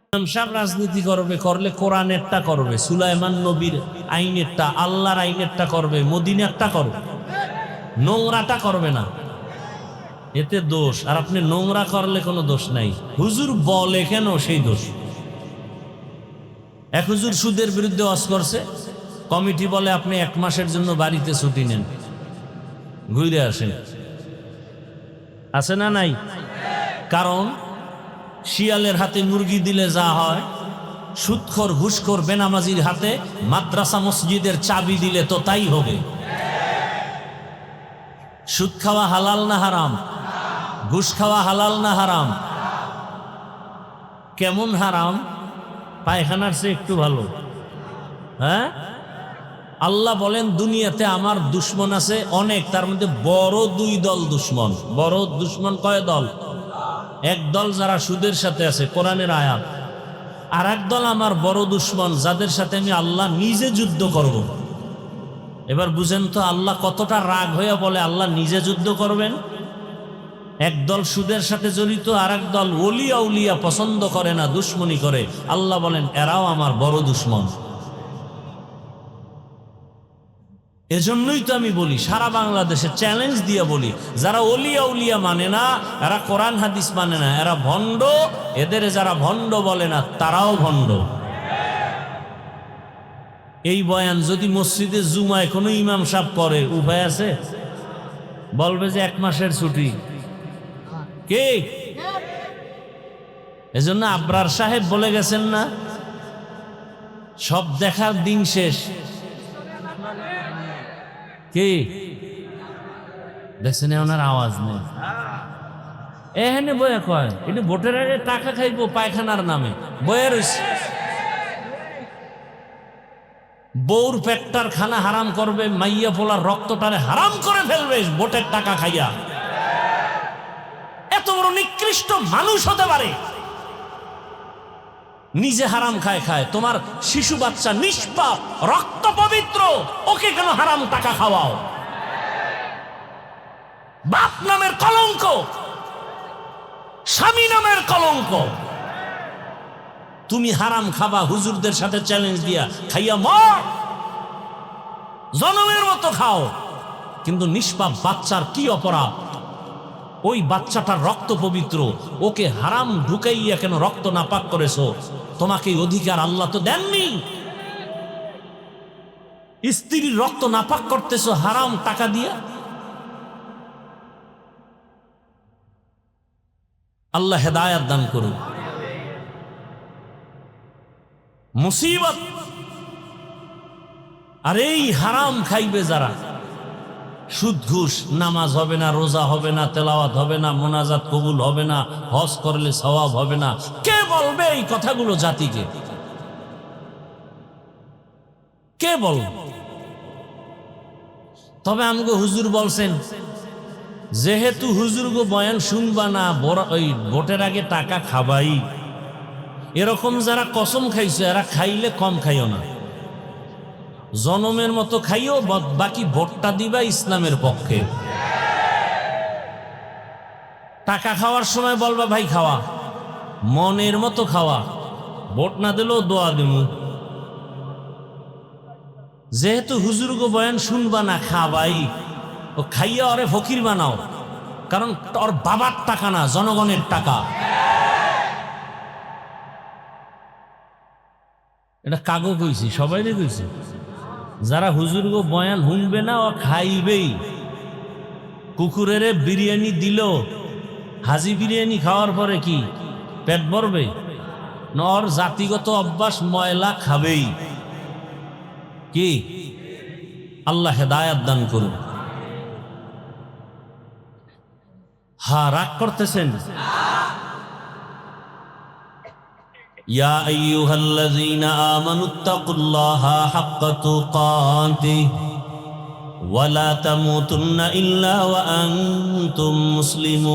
ইমাম সাহেব রাজনীতি করবে, করলে কোরআনেরটা করবে, সুলাইমান নবীর আইনেরটা, আল্লাহর আইনেরটা করবে, মদিনারটা করবে, নোংরাটা করবে না। এতে দোষ। আর আপনি নোংরা করলে কোনো দোষ নাই। হুজুর বলে কেন সেই দোষ? এক হুজুর সুদের বিরুদ্ধে ওয়াজ করছে, কমিটি বলে আপনি 1 মাসের জন্য বাড়িতে ছুটি নেন, ঘুরে আসেন। আছে না নাই? কারণ শিয়ালের হাতে মুরগি দিলে যা হয়, সুদখোর ঘুষখোর বেনামাজির হাতে মাদ্রাসা মসজিদের চাবি দিলে তো তাই হবে। সুদ খাওয়া হালাল না হারাম? ঘুষ খাওয়া হালাল না হারাম? কেমন হারাম? পায়খানার চেয়ে একটু ভালো। হ্যাঁ, আল্লাহ বলেন দুনিয়াতে আমার দুশ্মন আছে অনেক, তার মধ্যে বড় 2 দল দুশ্মন। বড় দুশ্মন কয় দল? এক দল যারা সুদের সাথে আছে, কোরআনের আয়াত। আর এক দল আমার বড় দুশ্মন, যাদের সাথে আমি আল্লাহ নিজে যুদ্ধ করব। এবার বুঝেন তো আল্লাহ কতটা রাগ হয়ে বলে আল্লাহ নিজে যুদ্ধ করবেন। এক দল সুদের সাথে জড়িত, আর এক দল ওলি আউলিয়া পছন্দ করে না, দুশ্মনী করে। আল্লাহ বলেন এরাও আমার বড় দুশ্মন। এজন্যই তো আমি বলি, সারা বাংলাদেশে চ্যালেঞ্জ দিয়ে বলি, যারা ওলিয়া উলিয়া মানে না, এরা কোরআন হাদিস মানে না, এরা ভণ্ড। এদের যারা ভণ্ড বলে না, তারাও ভণ্ড। এই বয়ান যদি মসজিদে জুমায় কোনো ইমাম সাহেব করে, উপায় আছে? বলবে যে 1 মাসের ছুটি। কে? এজন্য আবরার সাহেব বলে গেছেন না, সব দেখার দিন শেষ। কি দেখছেন? ওনার আওয়াজ নেই। এখানে বয়ে কয় এটা ভোটের আগে টাকা খাইবো পায়খানার নামে, বয়ে রয়েছে। বউর পেটটার খানা হারাম করবে, মাইয়া পোলার রক্তটারে হারাম করে ফেলবে ভোটের টাকা খাইয়া। এত বড় নিকৃষ্ট মানুষ হতে পারে? নিজে হারাম খায় খায়, তোমার শিশু বাচ্চা নিষ্পাপ, রক্ত পবিত্র, ওকে কেন হারাম টাকা খাওয়াও? বাপ নামের কলঙ্ক, স্বামী নামের কলঙ্ক। তুমি হারাম খাবা, হুজুরদের সাথে চ্যালেঞ্জ দিয়া খাইয়া মর, জনমের মতো খাও। কিন্তু নিষ্পাপ বাচ্চার কি অপরাধ? ওই বাচ্চাটার রক্ত পবিত্র, ওকে হারাম ঢুকাইয়া কেন রক্ত নাপাক করেছো? তোমাকে অধিকার আল্লাহ তো দেননি। স্ত্রীর রক্ত নাপাক করতেছো হারাম টাকা দিয়া। আল্লাহ হেদায়াত দান করুন। মুসিবত। আর এই হারাম খাইবে যারা, সুদ ঘুষ, নামাজ হবে না, রোজা হবে না, তেলাওয়াত হবে না, মোনাজাত কবুল হবে না, হজ করলে সওয়াব হবে না, কে বলবে এই কথাগুলো জাতিকে? কে বলবে? তবে আমগো হুজুর বলছেন, যেহেতু হুজুর গো বয়ান শুনবা না, ওই ভোটের আগে টাকা খাবাই, এরকম যারা কসম খাইছো এরা খাইলে কম খাইও না, জনমের মতো খাইও, বাকি ভোটটা দিবা ইসলামের পক্ষে। টাকা খাওয়ার সময় বলবা ভাই খাওয়া, মনের মতো খাওয়া, ভোট না দিলেও দোয়া দিমু। যেহেতু হুজুর গো বয়ান শুনবা না, খাবাই, ও খাইয়া ওরে ফকির বানাও, কারণ ওর বাবার টাকা না, জনগণের টাকা। এটা কাগো কইছি, সবাই কইছি, যারা হুজুর গো বয়ান শুনবে না ও খাইবেই। কুকুরের বিরিয়ানি দিল, হাজি বিরিয়ানি খাওয়ার পরে কি পেট ভরবে? নর জাতিগত অভ্যাস, ময়লা খাবেই। কি আল্লাহ হেদায়াত দান করুন। হ্যাঁ, রাগ করতেছেন? ইয়া আইয়ুহাল্লাযীনা আমানুত্তাকুল্লাহা হাক্কা তুকাতিহি ওয়া লা তামুতুন্না ইল্লা ওয়া আনতুম মুসলিমুন।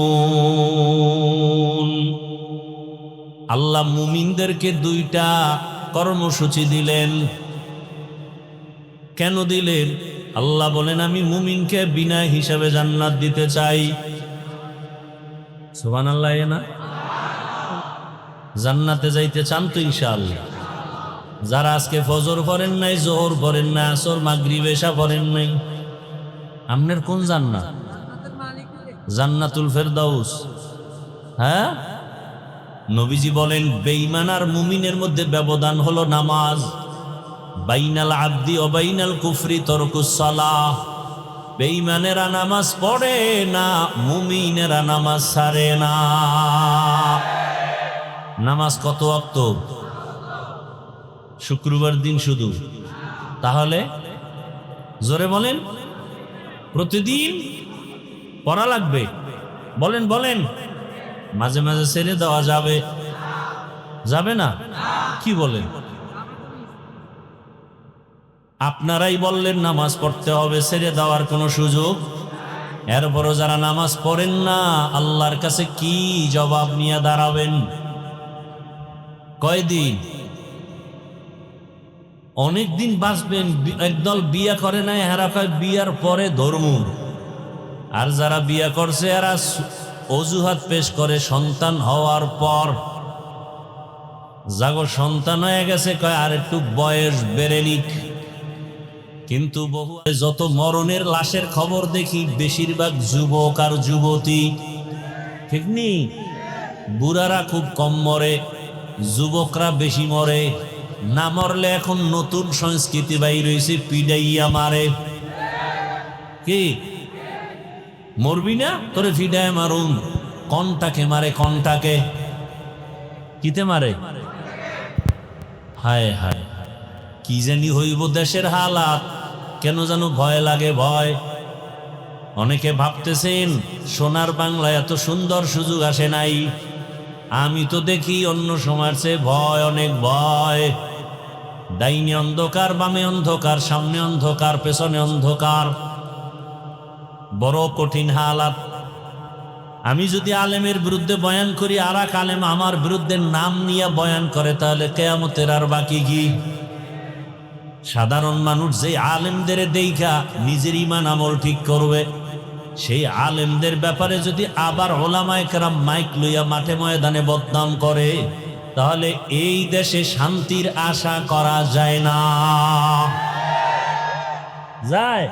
আল্লাহ মুমিনদেরকে দুইটা কর্মসূচি দিলেন। কেন দিলেন? আল্লাহ বলেন, আমি মুমিনকে বিনা হিসাবে জান্নাত দিতে চাই। সুবহানাল্লাহ। না জান্নাতে যাইতে চান তো ইনশাআল্লাহ? যারা আজকে ফজর পড়েন নাই, জোহর পড়েন নাই, আসর, মাগরিব, এশা পড়েন নাই, আপনার কোন জান্নাত? জান্নাতুল ফেরদাউস। হ্যাঁ, নবীজি বলেন বেঈমান আর মুমিনের মধ্যে ব্যবধান হলো নামাজ। বাইনাল আবদি ও বাইনাল কুফরি তরকুস সালাহ। বেঈমানেরা নামাজ পড়ে না, মুমিনেরা নামাজ ছাড়ে না। নামাজ কত ওয়াক্ত? শুক্রবার দিন শুধু। তাহলে জোরে বলেন, প্রতিদিন পড়া লাগবে। বলেন বলেন, মাঝে মাঝে ছেড়ে দেওয়া যাবে? যাবে না? কি বলেন? আপনারাই বললেন নামাজ পড়তে হবে, ছেড়ে দেওয়ার কোনো সুযোগ। এরপরও যারা নামাজ পড়েন না, আল্লাহর কাছে কি জবাব নিয়ে দাঁড়াবেন? কয়দিন? অনেকদিন বাঁচবেন। একদল বিয়া করে নাই, এরা কয় বিয়ার পরে ধর্ম। আর যারা বিয়া করছে এরা অজুহাত পেশ করে সন্তান হওয়ার পর। যাগো সন্তান হয়ে গেছে, কয় আর একটু বয়স বেড়ে নিক। কিন্তু বহু যত মরণের লাশের খবর দেখি, বেশিরভাগ যুবক আর যুবতী। ঠিক নেই? বুড়ারা খুব কম মরে, যুবকরা বেশি মরে। না মরলে এখন নতুন সংস্কৃতি বাইর হয়েছে, পিডাইয়া মারে। কি মরবি না? তোরে ফিডায় মারুন। কনটাকে মারে, কনটাকে। কিতে মারে? হায় হায়, কি জানি হইব দেশের হালাত। কেন যেন ভয় লাগে, ভয়। অনেকে ভাবতেছেন সোনার বাংলায় এত সুন্দর সুযোগ আসে নাই। আমি তো দেখি অন্য সময়ের চেয়ে ভয়, অনেক ভয়। ডাইনে অন্ধকার, বামে অন্ধকার, সামনে অন্ধকার, পেছনে অন্ধকার। বড় কঠিন হালাত। আমি যদি আলেমের বিরুদ্ধে বয়ান করি, আর এক আলেম আমার বিরুদ্ধে নাম নিয়ে বয়ান করে, তাহলে কিয়ামতের আর বাকি কি? সাধারণ মানুষ যে আলেমদের দেখা নিজের ঈমান আমল ঠিক করবে, সেই আলেমদের ব্যাপারে যদি আবার ওলামায়ে কেরাম মাইক লইয়া মাঠে ময়দানে বদনাম করে, তাহলে এই দেশে শান্তির আশা করা যায় না। যায়?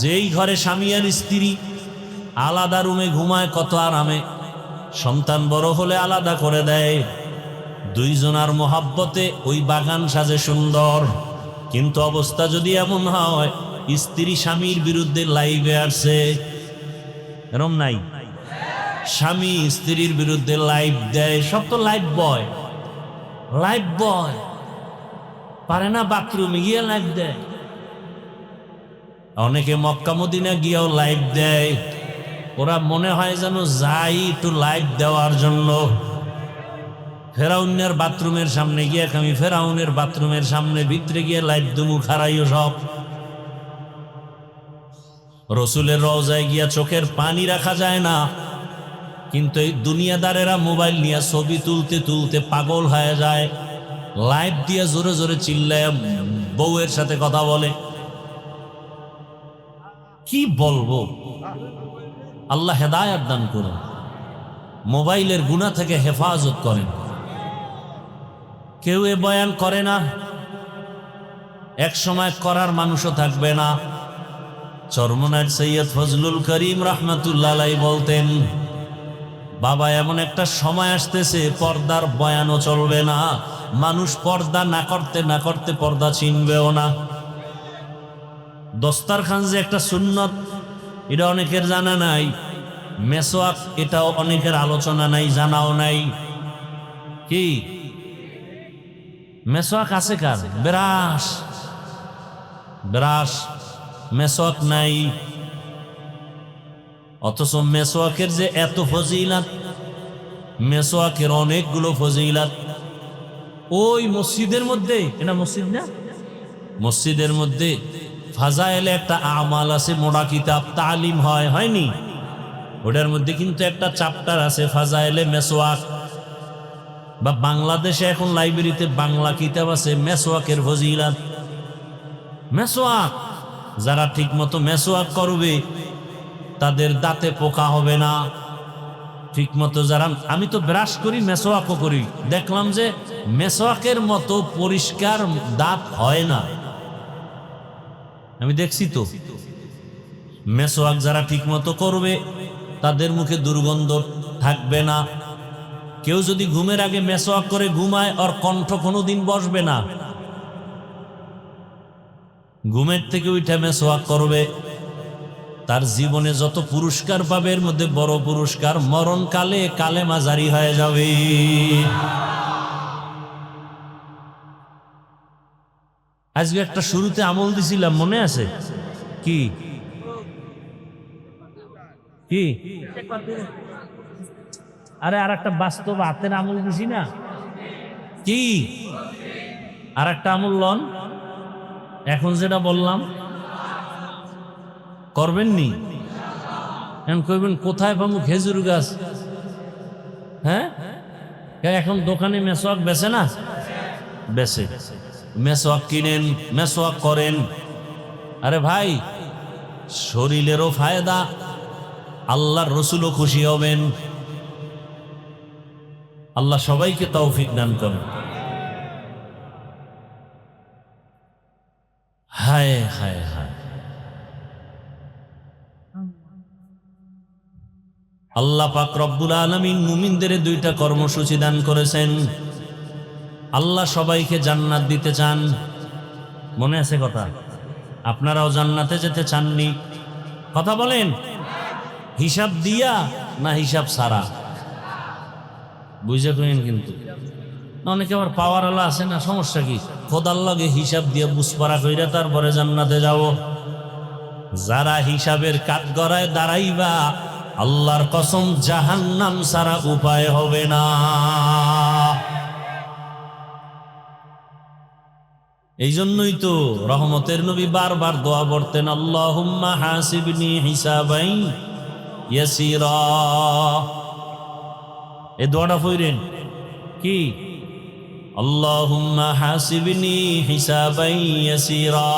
যেই ঘরে স্বামী আর স্ত্রী আলাদা রুমে ঘুমায় কত আরামে, সন্তান বড় হলে আলাদা করে দেয়। দুইজনার মোহাব্বতে ওই বাগান সাজে সুন্দর। কিন্তু অবস্থা যদি এমন হয়, স্ত্রী স্বামীর বিরুদ্ধে লাইভে আসছে, এরম নাই? স্বামী স্ত্রীর বিরুদ্ধে লাইভ দেয়, সব তো লাইভ বয়। লাইভ বয় পারে না বাথরুমে গিয়ে লাইভ দেয়, অনেকে মক্কা মদিনা গিয়েও লাইভ দেয়। ওরা মনে হয় যেন যাই একটু লাইভ দেওয়ার জন্য। ফেরাউনের বাথরুমের সামনে গিয়ে আমি ফেরাউনের বাথরুমের সামনে ভিতরে গিয়ে লাইভ দুমু খারাইও সব। রসুলের রওজায় গিয়া চোখের পানি রাখা যায় না, কিন্তু এই দুনিয়াদারেরা মোবাইল নিয়ে ছবি তুলতে তুলতে পাগল হয়ে যায়, লাইভ দিয়ে জোরে জোরে চিল্লায় বউয়ের সাথে কথা বলে। কি বলবো, আল্লাহ হেদায়েত দান করুন, মোবাইলের গুনাহ থেকে হেফাজত করেন। কেউ এ বয়ান করে না, এক সময় করার মানুষও থাকবে না। চরমনায় সৈয়দ ফজলুল করিম রাহমাতুল্লাহ আলাইহি বলতেন, বাবা এমন একটা সময় আসতেছে পর্দার বয়ানও চলবে না, মানুষ পর্দা না করতে না করতে পর্দা চিনবেও না। দস্তারখান যে একটা সুন্নত, এটা অনেকের জানা নাই। মেসওয়াক, এটাও অনেকের আলোচনা নাই, জানাও নাই। কি মেসওয়াক আছে কার? ব্রাশ, ব্রাশ, মেসওয়াক নাই। অথচ মেসওয়াকের যে এত ফজিলাত, মেসওয়াকের অনেকগুলো ফজিলাত। ওই মসজিদের মধ্যে, এটা মসজিদ না, মসজিদের মধ্যে ফাজাইলে একটা আমাল আছে, মোড়া কিতাব তালিম হয়নি? ওটার মধ্যে কিন্তু একটা চ্যাপ্টার আছে ফাজাইলে মেসওয়াক। বা বাংলাদেশে এখন লাইব্রেরিতে বাংলা কিতাব আছে মেসওয়াকের ফজিলাত। মেসওয়াক, যারা ঠিক মতো মেসওয়াক করবে তাদের দাঁতে পোকা হবে না। ঠিক মতো যারা, আমি তো ব্রাশ করি মেসওয়াকও করি, দেখলাম যে মেসওয়াকের মতো পরিষ্কার দাঁত হয় না। আমি দেখছি তো, মেসওয়াক যারা ঠিক মতো করবে তাদের মুখে দুর্গন্ধ থাকবে না। কেউ যদি ঘুমের আগে মেসওয়াক করে ঘুমায়, ওর কণ্ঠ কোনোদিন বসবে না। ঘুমের থেকে উঠে মেসওয়াক করবে, তার জীবনে যত পুরস্কার পাবে এর মধ্যে বড় পুরস্কার, মরণকালে কালেমা জারি হয়ে যাবে। আজকে একটা শুরুতে আমল দিছিলাম, মনে আছে? কি কি আরে আর একটা বাস্তব হাতের আমল দিছি না? কি আর একটা আমল লন, এখন যেটা বললাম করবেন নি? এখন কইবেন কোথায় পাবো খেজুর গাছ? হ্যাঁ, এখন দোকানে মেসওয়াক বেচে না? বেচে। মেসওয়াক কিনেন, মেসওয়াক করেন। আরে ভাই, শরীরেরও ফায়দা, আল্লাহর রসুলও খুশি হবেন। আল্লাহ সবাইকে তৌফিক দান করেন। হায় হায় হায়, আল্লাহ পাক রব্বুল আলামিন মুমিনদের দুইটা কর্মসূচি দান করেছেন। আল্লাহ সবাইকে জান্নাত দিতে চান, মনে আছে কথা? আপনারাও জান্নাতে যেতে চাননি? কথা বলেন, হিসাব দিয়া না হিসাব ছাড়া? বুঝে কইন কিন্তু। অনেকে আবার পাওয়ার আলা আছে না, সমস্যা কি? খোদার লগে হিসাব দিয়ে বুঝপাড়া কইরা তারপরে জান্নাতে যাব। যারা হিসাবের কাঠগড়ায় দাঁড়াইবা, আল্লাহর কসম জাহান্নাম ছাড়া উপায় হবে না। এই জন্যই তো রহমতের নবী বারবার দোয়া পড়তেন, আল্লাহুম্মা হাসিবনি হিসাবাই ইয়াসিরা। এই দোয়াটা পড়েন কি? আল্লাহুম্মা হাসিবনি হিসাবাই ইয়াসিরা,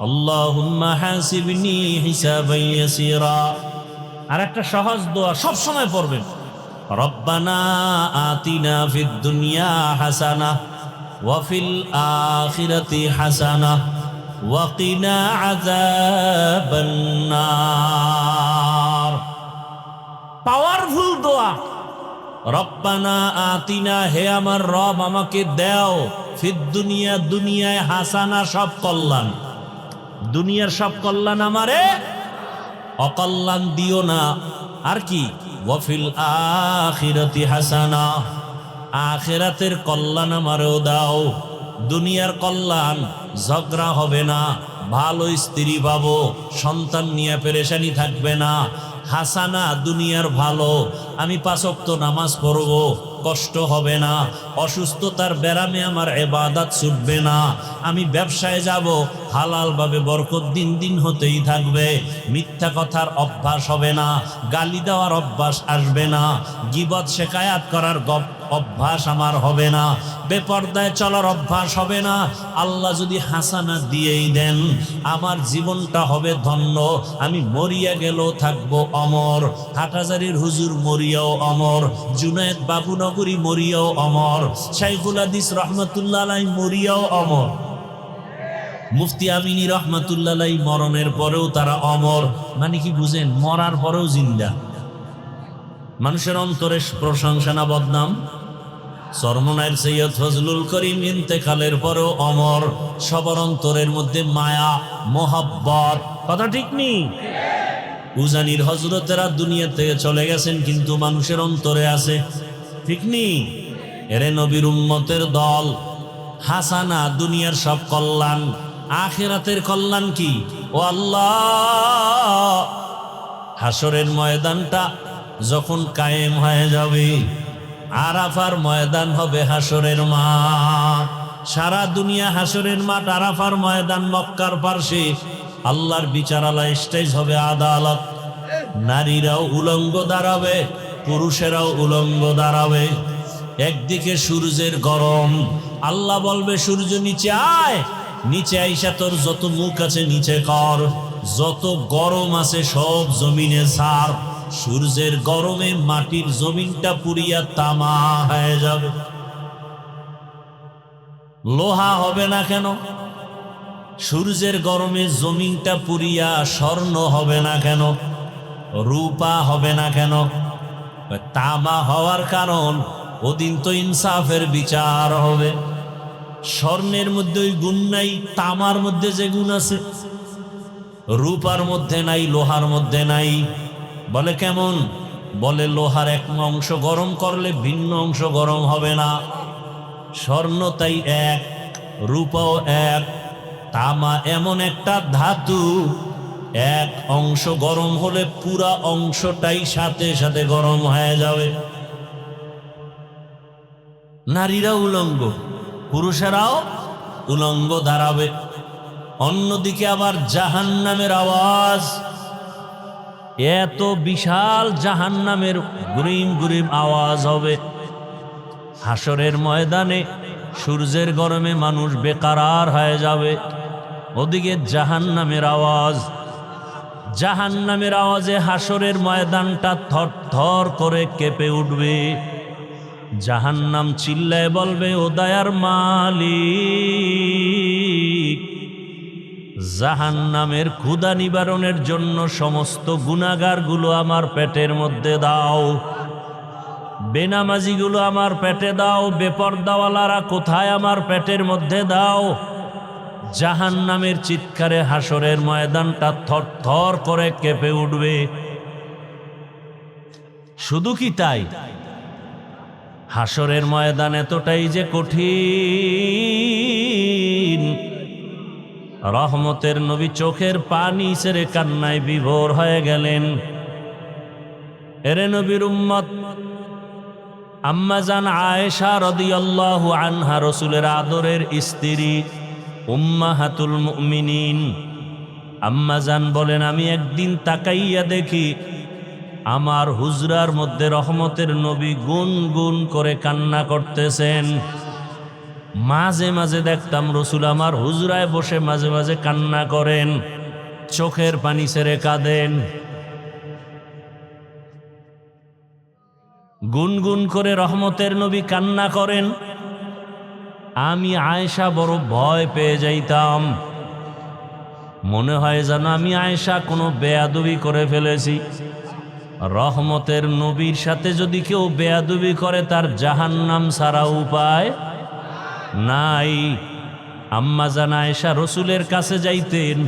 আল্লাহুম্মা হাসিবনি হিসাবাই ইয়াসিরা। আর একটা সহজ দোয়া সব সময় পড়বেন, রব্বানা আতিনা ফিদ দুনিয়া হাসানাহ ওয়া ফিল আখিরাতি হাসানাহ ওয়া কিনা আযাবান নার। পাওয়ারফুল দোয়া। রব্বানা আতিনা, হে আমার রব আমাকে দাও, ফিদ দুনিয়া, দুনিয়ায় হাসানা, সব কল্যাণ, দুনিয়ার সব কল্যাণ আমারে, অকল্যাণ দিও না। আর কি? ওয়া ফিল আখিরাতি হাসানা, আখিরাতের কল্যাণ আমারও দাও। দুনিয়ার কল্যাণ, ঝগড়া হবে না, ভালো স্ত্রী পাবো, সন্তান নিয়ে পেরেশানি থাকবে না, হাসানা দুনিয়ার ভালো, আমি 5 ওয়াক্ত নামাজ পড়ব, কষ্ট হবে না, অসুস্থতার ব্যারামে আমার ইবাদত ছুটবে না, আমি ব্যবসায় যাব, হালালভাবে বরকত দিন দিন হতেই থাকবে, মিথ্যা কথার অভ্যাস হবে না, গালি দেওয়ার অভ্যাস আসবে না, গীবত শিকায়াত করার অভ্যাস আমার হবে না, বেপরদায় চলার অভ্যাস হবে না। আল্লাহ যদি হাসানা দিয়েই দেন, আমার জীবনটা হবে ধন্য, আমি মরিয়া গেলেও থাকবো অমর, হাটহাজারীর হুজুর মরিয়াও অমর, জুনায়েদ বাবুনগরী মরিয়াও অমর, শাইখুল হাদিস রহমতুল্লাহ আলাইহি মরিয়াও অমর, মুফতি আমিনী রহমতুল্লাহ আলাইহি মরণের পরেও তারা অমর। মানে কি বুঝেন? মরার পরেও জিন্দা। মানুষের অন্তরে প্রশংসা না বদনাম? চরমনায়ের সৈয়দ ফজলুল করিম ইন্তেকালের পরেও অমর, সবার অন্তরের মধ্যে মায়া মোহাব্বত। কথা ঠিক নেই? উজানির হজরতেরা দুনিয়া থেকে চলে গেছেন, কিন্তু মানুষের অন্তরে আছে, ঠিক নেই? এরে নবীর উম্মতের দল, হাসানা দুনিয়ার সব কল্যাণ, আখিরাতের কল্যাণ কি? ও আল্লাহ, হাসরের ময়দানটা যখন কায়েম হয়ে যাবে, আরাফার ময়দান হবে হাসরের মাঠ, সারা দুনিয়া হাসরের মাঠ, আরাফার ময়দান মক্কার পার্শ্বে, আল্লাহর বিচারালয় স্টেজ হবে আদালত, নারীরাও উলঙ্গ দাঁড়াবে, পুরুষেরাও উলঙ্গ দাঁড়াবে, একদিকে সূর্যের গরম, আল্লাহ বলবে সূর্য নিচে আয়, নিচে আইসা তোর যত মুখ আছে নিচে কর, যত গরম আছে সব জমিনে ছাড়, সূর্যের গরমে মাটির জমিনটা পুড়িয়া তামা হয়ে যাবে। লোহা হবে না কেন? সূর্যের গরমে জমিনটা পুড়িয়া স্বর্ণ হবে না কেন? রূপা হবে না কেন? তামা হওয়ার কারণ, ওদিন তো ইনসাফের বিচার হবে। স্বর্ণের মধ্যে ওই গুণ নাই, তামার মধ্যে যে গুণ আছে, রূপার মধ্যে নাই, লোহার মধ্যে নাই। বলে কেমন? বলে লোহার এক অংশ গরম করলে ভিন্ন অংশ গরম হবে না, স্বর্ণ তাই এক, রূপাও এক, তামা এমন একটা ধাতু, এক অংশ গরম হলে পুরা অংশটাই সাথে সাথে গরম হয়ে যাবে। নারীরা উলঙ্গ, পুরুষেরাও উলঙ্গ দাঁড়াবে। অন্যদিকে আবার জাহান্নামের আওয়াজ, এত বিশাল জাহান্নামের গুরিম গুরিম আওয়াজ হবে। হাসরের ময়দানে সূর্যের গরমে মানুষ বেকারার হয়ে যাবে, ওদিকে জাহান্নামের আওয়াজ, জাহান্নামের আওয়াজে হাসরের ময়দানটা থর থর করে কেঁপে উঠবে। জাহান্নাম চিল্লায় বলবে, ও দয়ার মালিক, জাহান্নামের ক্ষুধা নিবারণের জন্য সমস্ত গুনাহগারগুলো আমার পেটের মধ্যে দাও, বেনামাজিগুলো আমার পেটে দাও, বেপরদাওয়ালারা কোথায় আমার পেটের মধ্যে দাও। জাহান্নামের চিৎকারে হাসরের ময়দানটা থর থর করে কেঁপে উঠবে। শুধু কি তাই, হাসরের ময়দান এতটাই যে কঠিন, রহমতের নবী চোখের পানি ছেড়ে কান্নায় বিভোর হয়ে গেলেন। এরে নবীর উম্মত, আম্মাজান আয়েশা রাদিয়াল্লাহু আনহা, রাসূলের আদরের স্ত্রী, উম্মাহাতুল মুমিনিন, আম্মাজান বলেন, আমি একদিন তাকাইয়া দেখি আমার হুজরার মধ্যে রহমতের নবী গুন গুন করে কান্না করতেছেন। মাঝে মাঝে দেখতাম রসুল আমার হুজরায় বসে মাঝে মাঝে কান্না করেন, চোখের পানি ছেড়ে কাঁদেন, গুনগুন করে রহমতের নবী কান্না করেন। আমি আয়েশা বড় ভয় পেয়ে যাইতাম, মনে হয় যেন আমি আয়েশা কোনো বেয়াদবি করে ফেলেছি। রহমতের নবীর সাথে যদি কেউ বেয়াদবি করে, তার জাহান্নাম ছাড়া উপায় নাই। আম্মা জান আয়েশা রসুলের কাছে যাইতেন,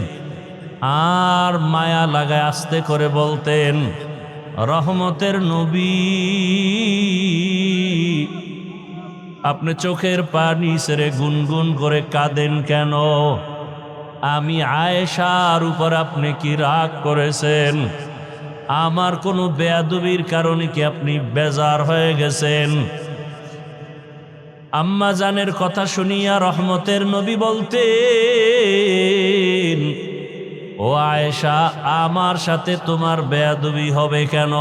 আর মায়া লাগায় আস্তে করে বলতেন, রহমতের নবী, আপনি চোখের পানি ছেড়ে গুনগুন করে কাঁদেন কেন? আমি আয়েশার উপর আপনি কি রাগ করেছেন? আমার কোনো বেয়াদবির কারণে কি আপনি বেজার হয়ে গেছেন? আম্মা জানের কথা শুনিয়া রহমতের নবী বলতেন, ও আয়েশা, আমার সাথে তোমার বেয়াদবি হবে কেন?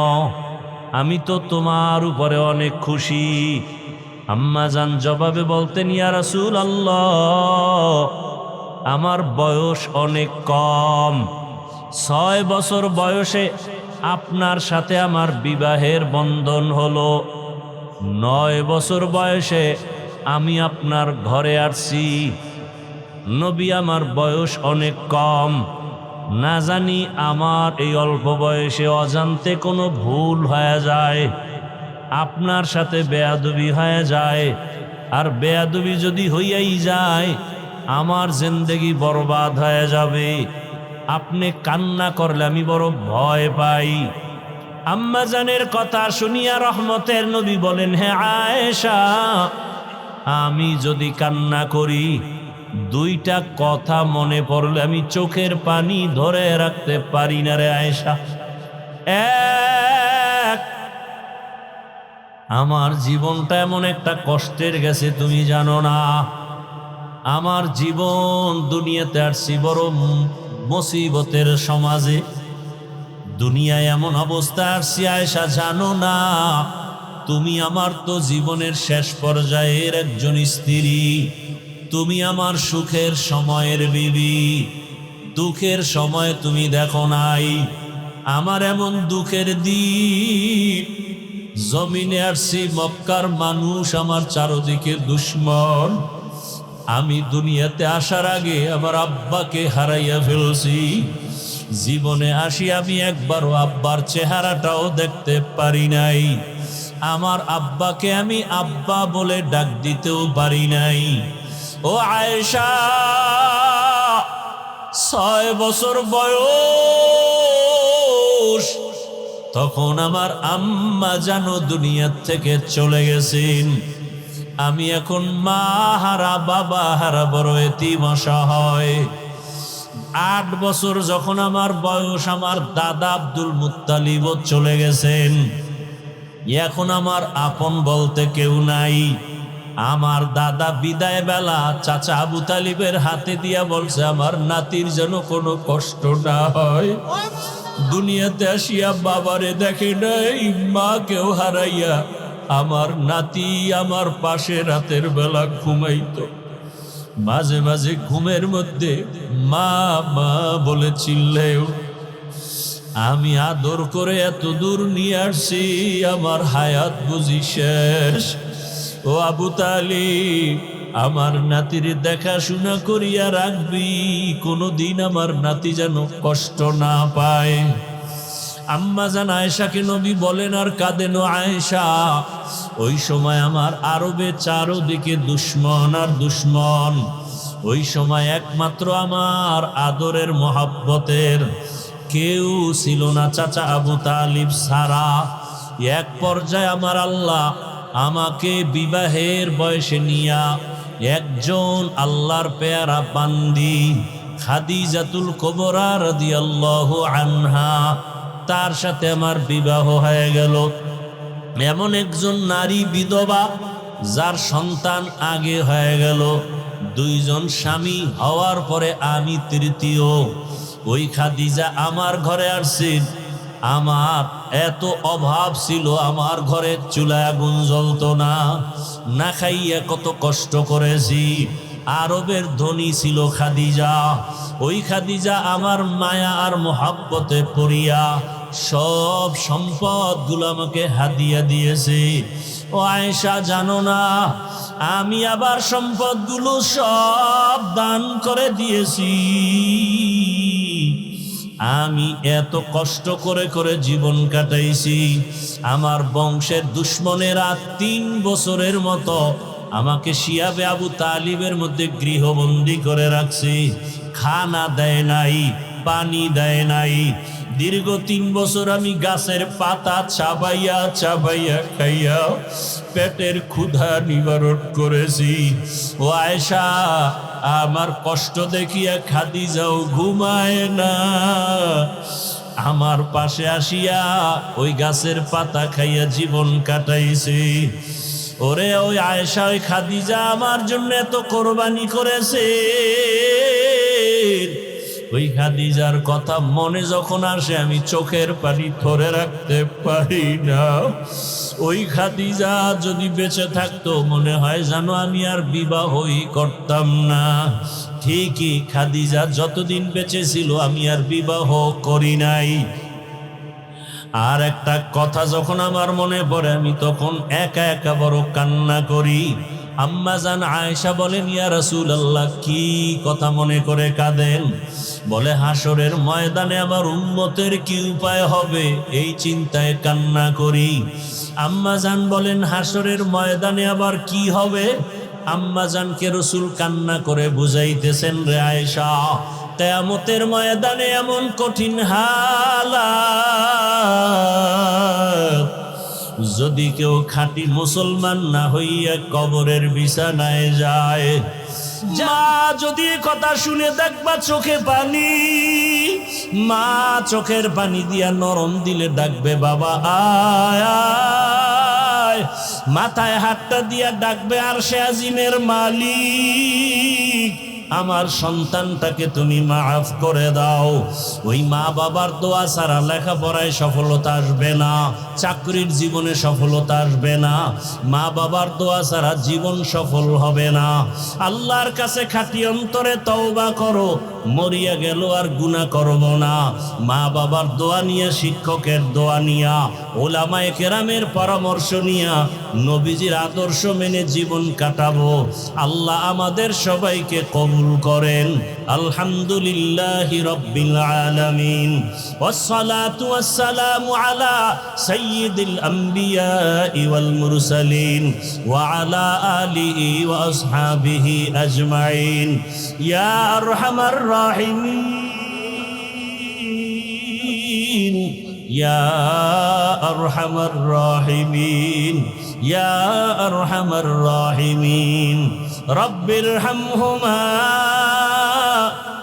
আমি তো তোমার উপরে অনেক খুশি। আম্মা জান জবাবে বলতেন, ইয়া রাসূলুল্লাহ, আমার বয়স অনেক কম। 6 বছর বয়সে আপনার সাথে আমার বিবাহের বন্ধন হলো। 9 বছর বয়সে আমি আপনার ঘরে আসছি। নবী, আমার বয়স অনেক কম, না জানি আমার এই অল্প বয়সে অজান্তে কোনো ভুল হয়ে যায়, আপনার সাথে বেয়াদবি হয়ে যায়। আর বেয়াদবি যদি হইয়াই যায়, আমার জিন্দেগি বরবাদ হয়ে যাবে। আপনি কান্না করলে আমি বড় ভয় পাই। আম্মা জানের কথা শুনিয়া রহমতের নবী বলেন, হে আয়েশা, আমি যদি কান্না করি, 2টা কথা মনে পড়লে আমি চোখের পানি ধরে রাখতে পারি না রে আয়েশা। এক, আমার জীবনটা এমন একটা কষ্টের গেছে তুমি জানো না। আমার জীবন দুনিয়াতে আসছি বড় মুসিবতের সমাজে। দুনিয়ায় এমন অবস্থা আসছি আয়েশা জানো না। তুমি আমার তো জীবনের শেষ পর্যায়ের একজন স্ত্রী। তুমি আমার সুখের সময়ের বিবি, দুঃখের সময় তুমি দেখো নাই। আমার এমন দুঃখের দিন, জমিনে আসছি, মক্কার মানুষ আমার চারদিকে দুশ্মন। আমি দুনিয়াতে আসার আগে আমার আব্বাকে হারাইয়া ফেলছি। জীবনে আসি আমি একবারও আব্বার চেহারাটাও দেখতে পারি নাই। আমার আব্বাকে আমি আব্বা বলে ডাক দিতেও পারি নাই। ও আয়েশা, 6 বছর বয়স, তখন আমার আম্মা জানো দুনিয়া থেকে চলে গেছেন। আমি এখন মা হারা, বাবা হারা, বড় এতিম অসহায়। 8 বছর যখন আমার বয়স, আমার দাদা আব্দুল মুত্তালিব চলে গেছেন। এখন আমার আপন বলতে কেউ নাই। আমার দাদা বিদায় বেলা চাচা আবু তালিবের হাতে দিয়া বলছে, আমার নাতির যেন কোনো কষ্ট না হয়। দুনিয়াতে আসিয়া বাবারে দেখে নাই, মাকেও হারাইয়া আমার নাতি আমার পাশে রাতের বেলা ঘুমাইতো। মাঝে মাঝে ঘুমের মধ্যে মা মা বলে চিল্লেও। আমি আদর করে এত দূর নিয়ে আসছি, আমার হায়াত বুঝি শেষ। ও আবু তালিব, আমার নাতির দেখাশোনা করিয়া রাখবি, কোনোদিন আমার নাতি যেন কষ্ট না পায়। আম্মা জান আয়েশাকে নবী বলেন আর কাঁদেন, আয়েশা, ওই সময় আমার আরবে চারদিকে দুশ্মন আর দুশ্মন। ওই সময় একমাত্র আমার আদরের মহাব্বতের কেউ ছিল না চাচা আবু তালিব ছাড়া। এক পর্যায়ে আমার আল্লাহ আমাকে বিবাহের বয়সে নিয়া একজন আল্লাহর পেয়ারা বান্দি খাদিজাতুল কুবরা রাদিয়াল্লাহু আনহা, তার সাথে আমার বিবাহ হয়ে গেল। এমন একজন নারী বিধবা যার সন্তান আগে হয়ে গেল। 2 জন স্বামী হওয়ার পরে আমি তৃতীয়। ওই খাদিজা আমার ঘরে আসছেন। আমার এত অভাব ছিল, আমার ঘরে চুলায় আগুন জ্বলতো না, না খাইয়া কত কষ্ট করেছি। আরবের ধনী ছিল খাদিজা। ওই খাদিজা আমার মায়া আর মোহাব্বতে পড়িয়া সব সম্পদগুলো আমাকে হাদিয়া দিয়েছে। ও আয়েশা, জানো না আমি আবার সম্পদগুলো সব দান করে দিয়েছি। আমি এত কষ্ট করে করে জীবন কাটাইছি। আমার বংশের দুশ্মনেরা 3 বছরের মতো আমাকে শিয়াবে আবু তালিবের মধ্যে গৃহবন্দী করে রাখছে। খানা দেয় নাই, পানি দেয় নাই। দীর্ঘ 3 বছর আমি গাছের পাতা চাবাইয়া চাবাইয়া খাইয়া পেটের ক্ষুধা নিবারণ করেছি। ও আয়েশা, আমার কষ্ট দেখিয়া খাদিজাও ঘুমায় না, আমার পাশে আসিয়া ওই গাছের পাতা খাইয়া জীবন কাটাইছে। ওরে ওই আয়েশা, ওই খাদিজা আমার জন্য এত কোরবানি করেছে। ওই খাদিজার কথা মনে যখন আসে আমি চোখের পানি ধরে রাখতে পারি না। ওই খাদিজা যদি বেঁচে থাকতো মনে হয় যেন আমি আর বিবাহই করতাম না। ঠিকই, খাদিজা যতদিন বেঁচে ছিল আমি আর বিবাহ করি নাই। আর একটা কথা যখন আমার মনে পড়ে আমি তখন একা একা বড় কান্না করি। আম্মাজান আয়েশা বলেন, ইয়া রাসূলুল্লাহ, কি কথা মনে করে কাঁদেন? বলে, হাসরের ময়দানে আমার উম্মতের কি উপায় হবে এই চিন্তায় কান্না করি। আম্মাজান বলেন, হাসরের ময়দানে আবার কি হবে? আম্মাজানকে রাসূল কান্না করে বুঝাইতেছেন, রে আয়েশা, কিয়ামতের ময়দানে এমন কঠিন হালাত, যদি কেউ খাঁটি মুসলমান না হইয়া কবরের বিছানায় যায়, যা যদি কথা শুনে দেখবা চোখে পানি, মা চোখের পানি দিয়া নরম দিলে ডাকবে, বাবা আয় আয়। মাথায় হাতটা দিয়া ডাকবে, আরশে আজিমের মালিক, আমার সন্তানটাকে তুমি মাফ করে দাও। ওই মা বাবার দোয়া ছাড়া লেখাপড়ায় সফলতা আসবে না, চাকরির জীবনে সফলতা আসবে না, মা বাবার দোয়া ছাড়া জীবন সফল হবে না। আল্লাহর কাছে খাঁটি অন্তরে তওবা করো, মরিয়া গেল আর গুনাহ করব না। মা বাবার দোয়া নিয়ে, শিক্ষকের দোয়া নিয়া, ওলামায়ে কেরামের পরামর্শ নিয়া, নবীজির আদর্শ মেনে জীবন কাটাবো। আল্লাহ আমাদের সবাইকে কবুল করেন। আলহামদুলিল্লাহি রাব্বিল আলামিন, ওয়াসসালাতু ওয়াসসালামু আলা সাইয়্যিদিল আমবিয়াই ওয়াল মুরসালিন ওয়া আলা আলিহি ওয়া আসহাবিহি আজমাইন। ইয়া আরহামার রাহিমিন, ইয়া আরহামার রাহিমিন, ইয়া আরহামার রাহিমিন। রব্বিরহামহুমা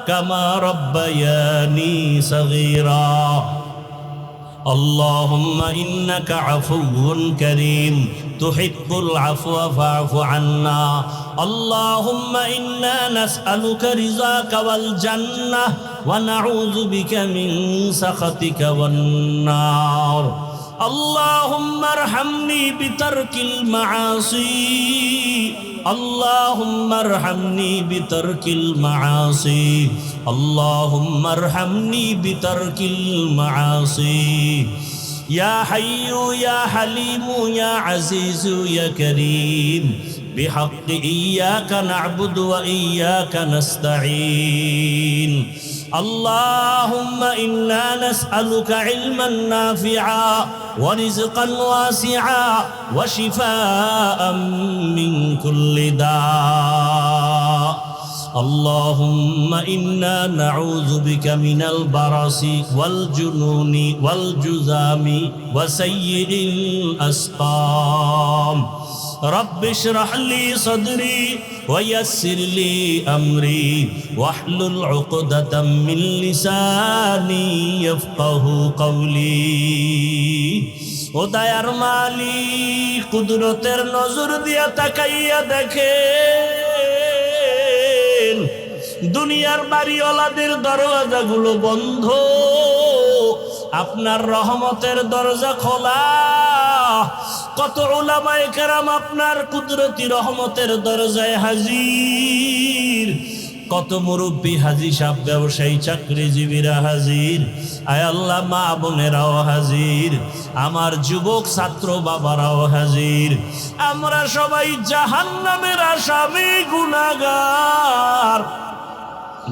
কামা রব্বায়ানি সগীরা। আল্লাহুম্মা ইন্নাকা আফুউন কারীম তুহিব্বুল আফওয়া ফা'ফু আন্না। আল্লাহুম্মা ইন্না নাসআলুকা রিযাকা ওয়াল জান্নাহ ওয়া নাউযু বিকা মিন সাখাতিকা ওয়ান নার। আল্লাহুম্মা আরহামনি বিতারকিল মাআসি, আল্লাহুম্মা আরহামনি বিতারকিল মাআসি, আল্লাহুম্মা আরহামনি বিতারকিল মাআসি। ইয়া হাইয়্যু ইয়া হালিমু ইয়া আজিজু ইয়া কারীম বিহাক্কি ইয়্যাকা না'বুদু ওয়া ইয়্যাকা নাস্তাঈন। আল্লাহুম্মা ইন্না নাসআলুকা ইলমান নাফিআ ওয়া রিজকান ওয়াসিআ ওয়া শিফাআন মিন কুল্লি দা'। আল্লাহুম্মা ইন্না নাউযু বিকা মিনাল বারাসি ওয়াল জুনুনি ওয়াল জুযামি ওয়া সাইয়্যিল আসকাম। রব্বি ইশরাহ লি সাদরি ওয়া ইয়াসসির লি আমরি ওয়াহলুল উকদাতাম মিন লিসানি ইয়াফকাহু কওলি। ও দয়ার মালিক, কুদরতের নজর দিয়া তাকাইয়া দেখেন দুনিয়ার বাড়িওয়ালাদের দরওয়াজাগুলো বন্ধ, আপনার রহমতের দরজা খোলা। কত উলামায়ে কেরাম আপনার কুদরতি রহমতের দরজায় হাজির, কত মুরব্বী হাজি সাহেব, ব্যবসায়ী চাকরিজীবীরা হাজির। আয় আল্লাহ, মা বোনেরাও হাজির, আমার যুবক ছাত্র বাবারাও হাজির। আমরা সবাই জাহান্নামের আসামি, গুনাহগার।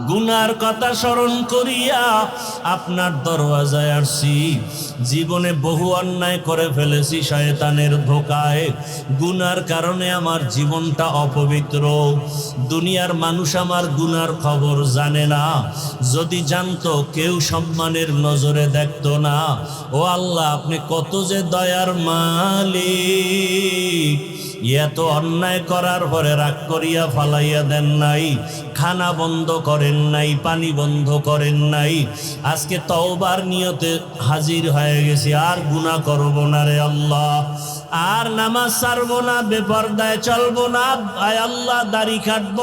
গুনার কথা স্মরণ করিয়া আপনার দরওয়াজায় আসছি। জীবনে বহু অন্যায় করে ফেলেছি শয়তানের ধোকায়। গুনার কারণে আমার জীবনটা অপবিত্র। দুনিয়ার মানুষ আমার গুনার খবর জানে না। যদি জানতো কেউ সম্মানের নজরে দেখতো না। ও আল্লাহ, আপনি কত যে দয়ার মালিক। এত অন্যায় করার পরে রাগ করিয়া ফালাইয়া দেন নাই, খানা বন্ধ করেন নাই, পানি বন্ধ করেন নাই। আজকে তওবার নিয়তে হাজির হয়ে গেছি, আর গুনাহ করব না রে আল্লাহ, আর নামাজ ছাড়বো না, বেপরদায় চলবো না, আয় আল্লাহ দাড়ি কাটবো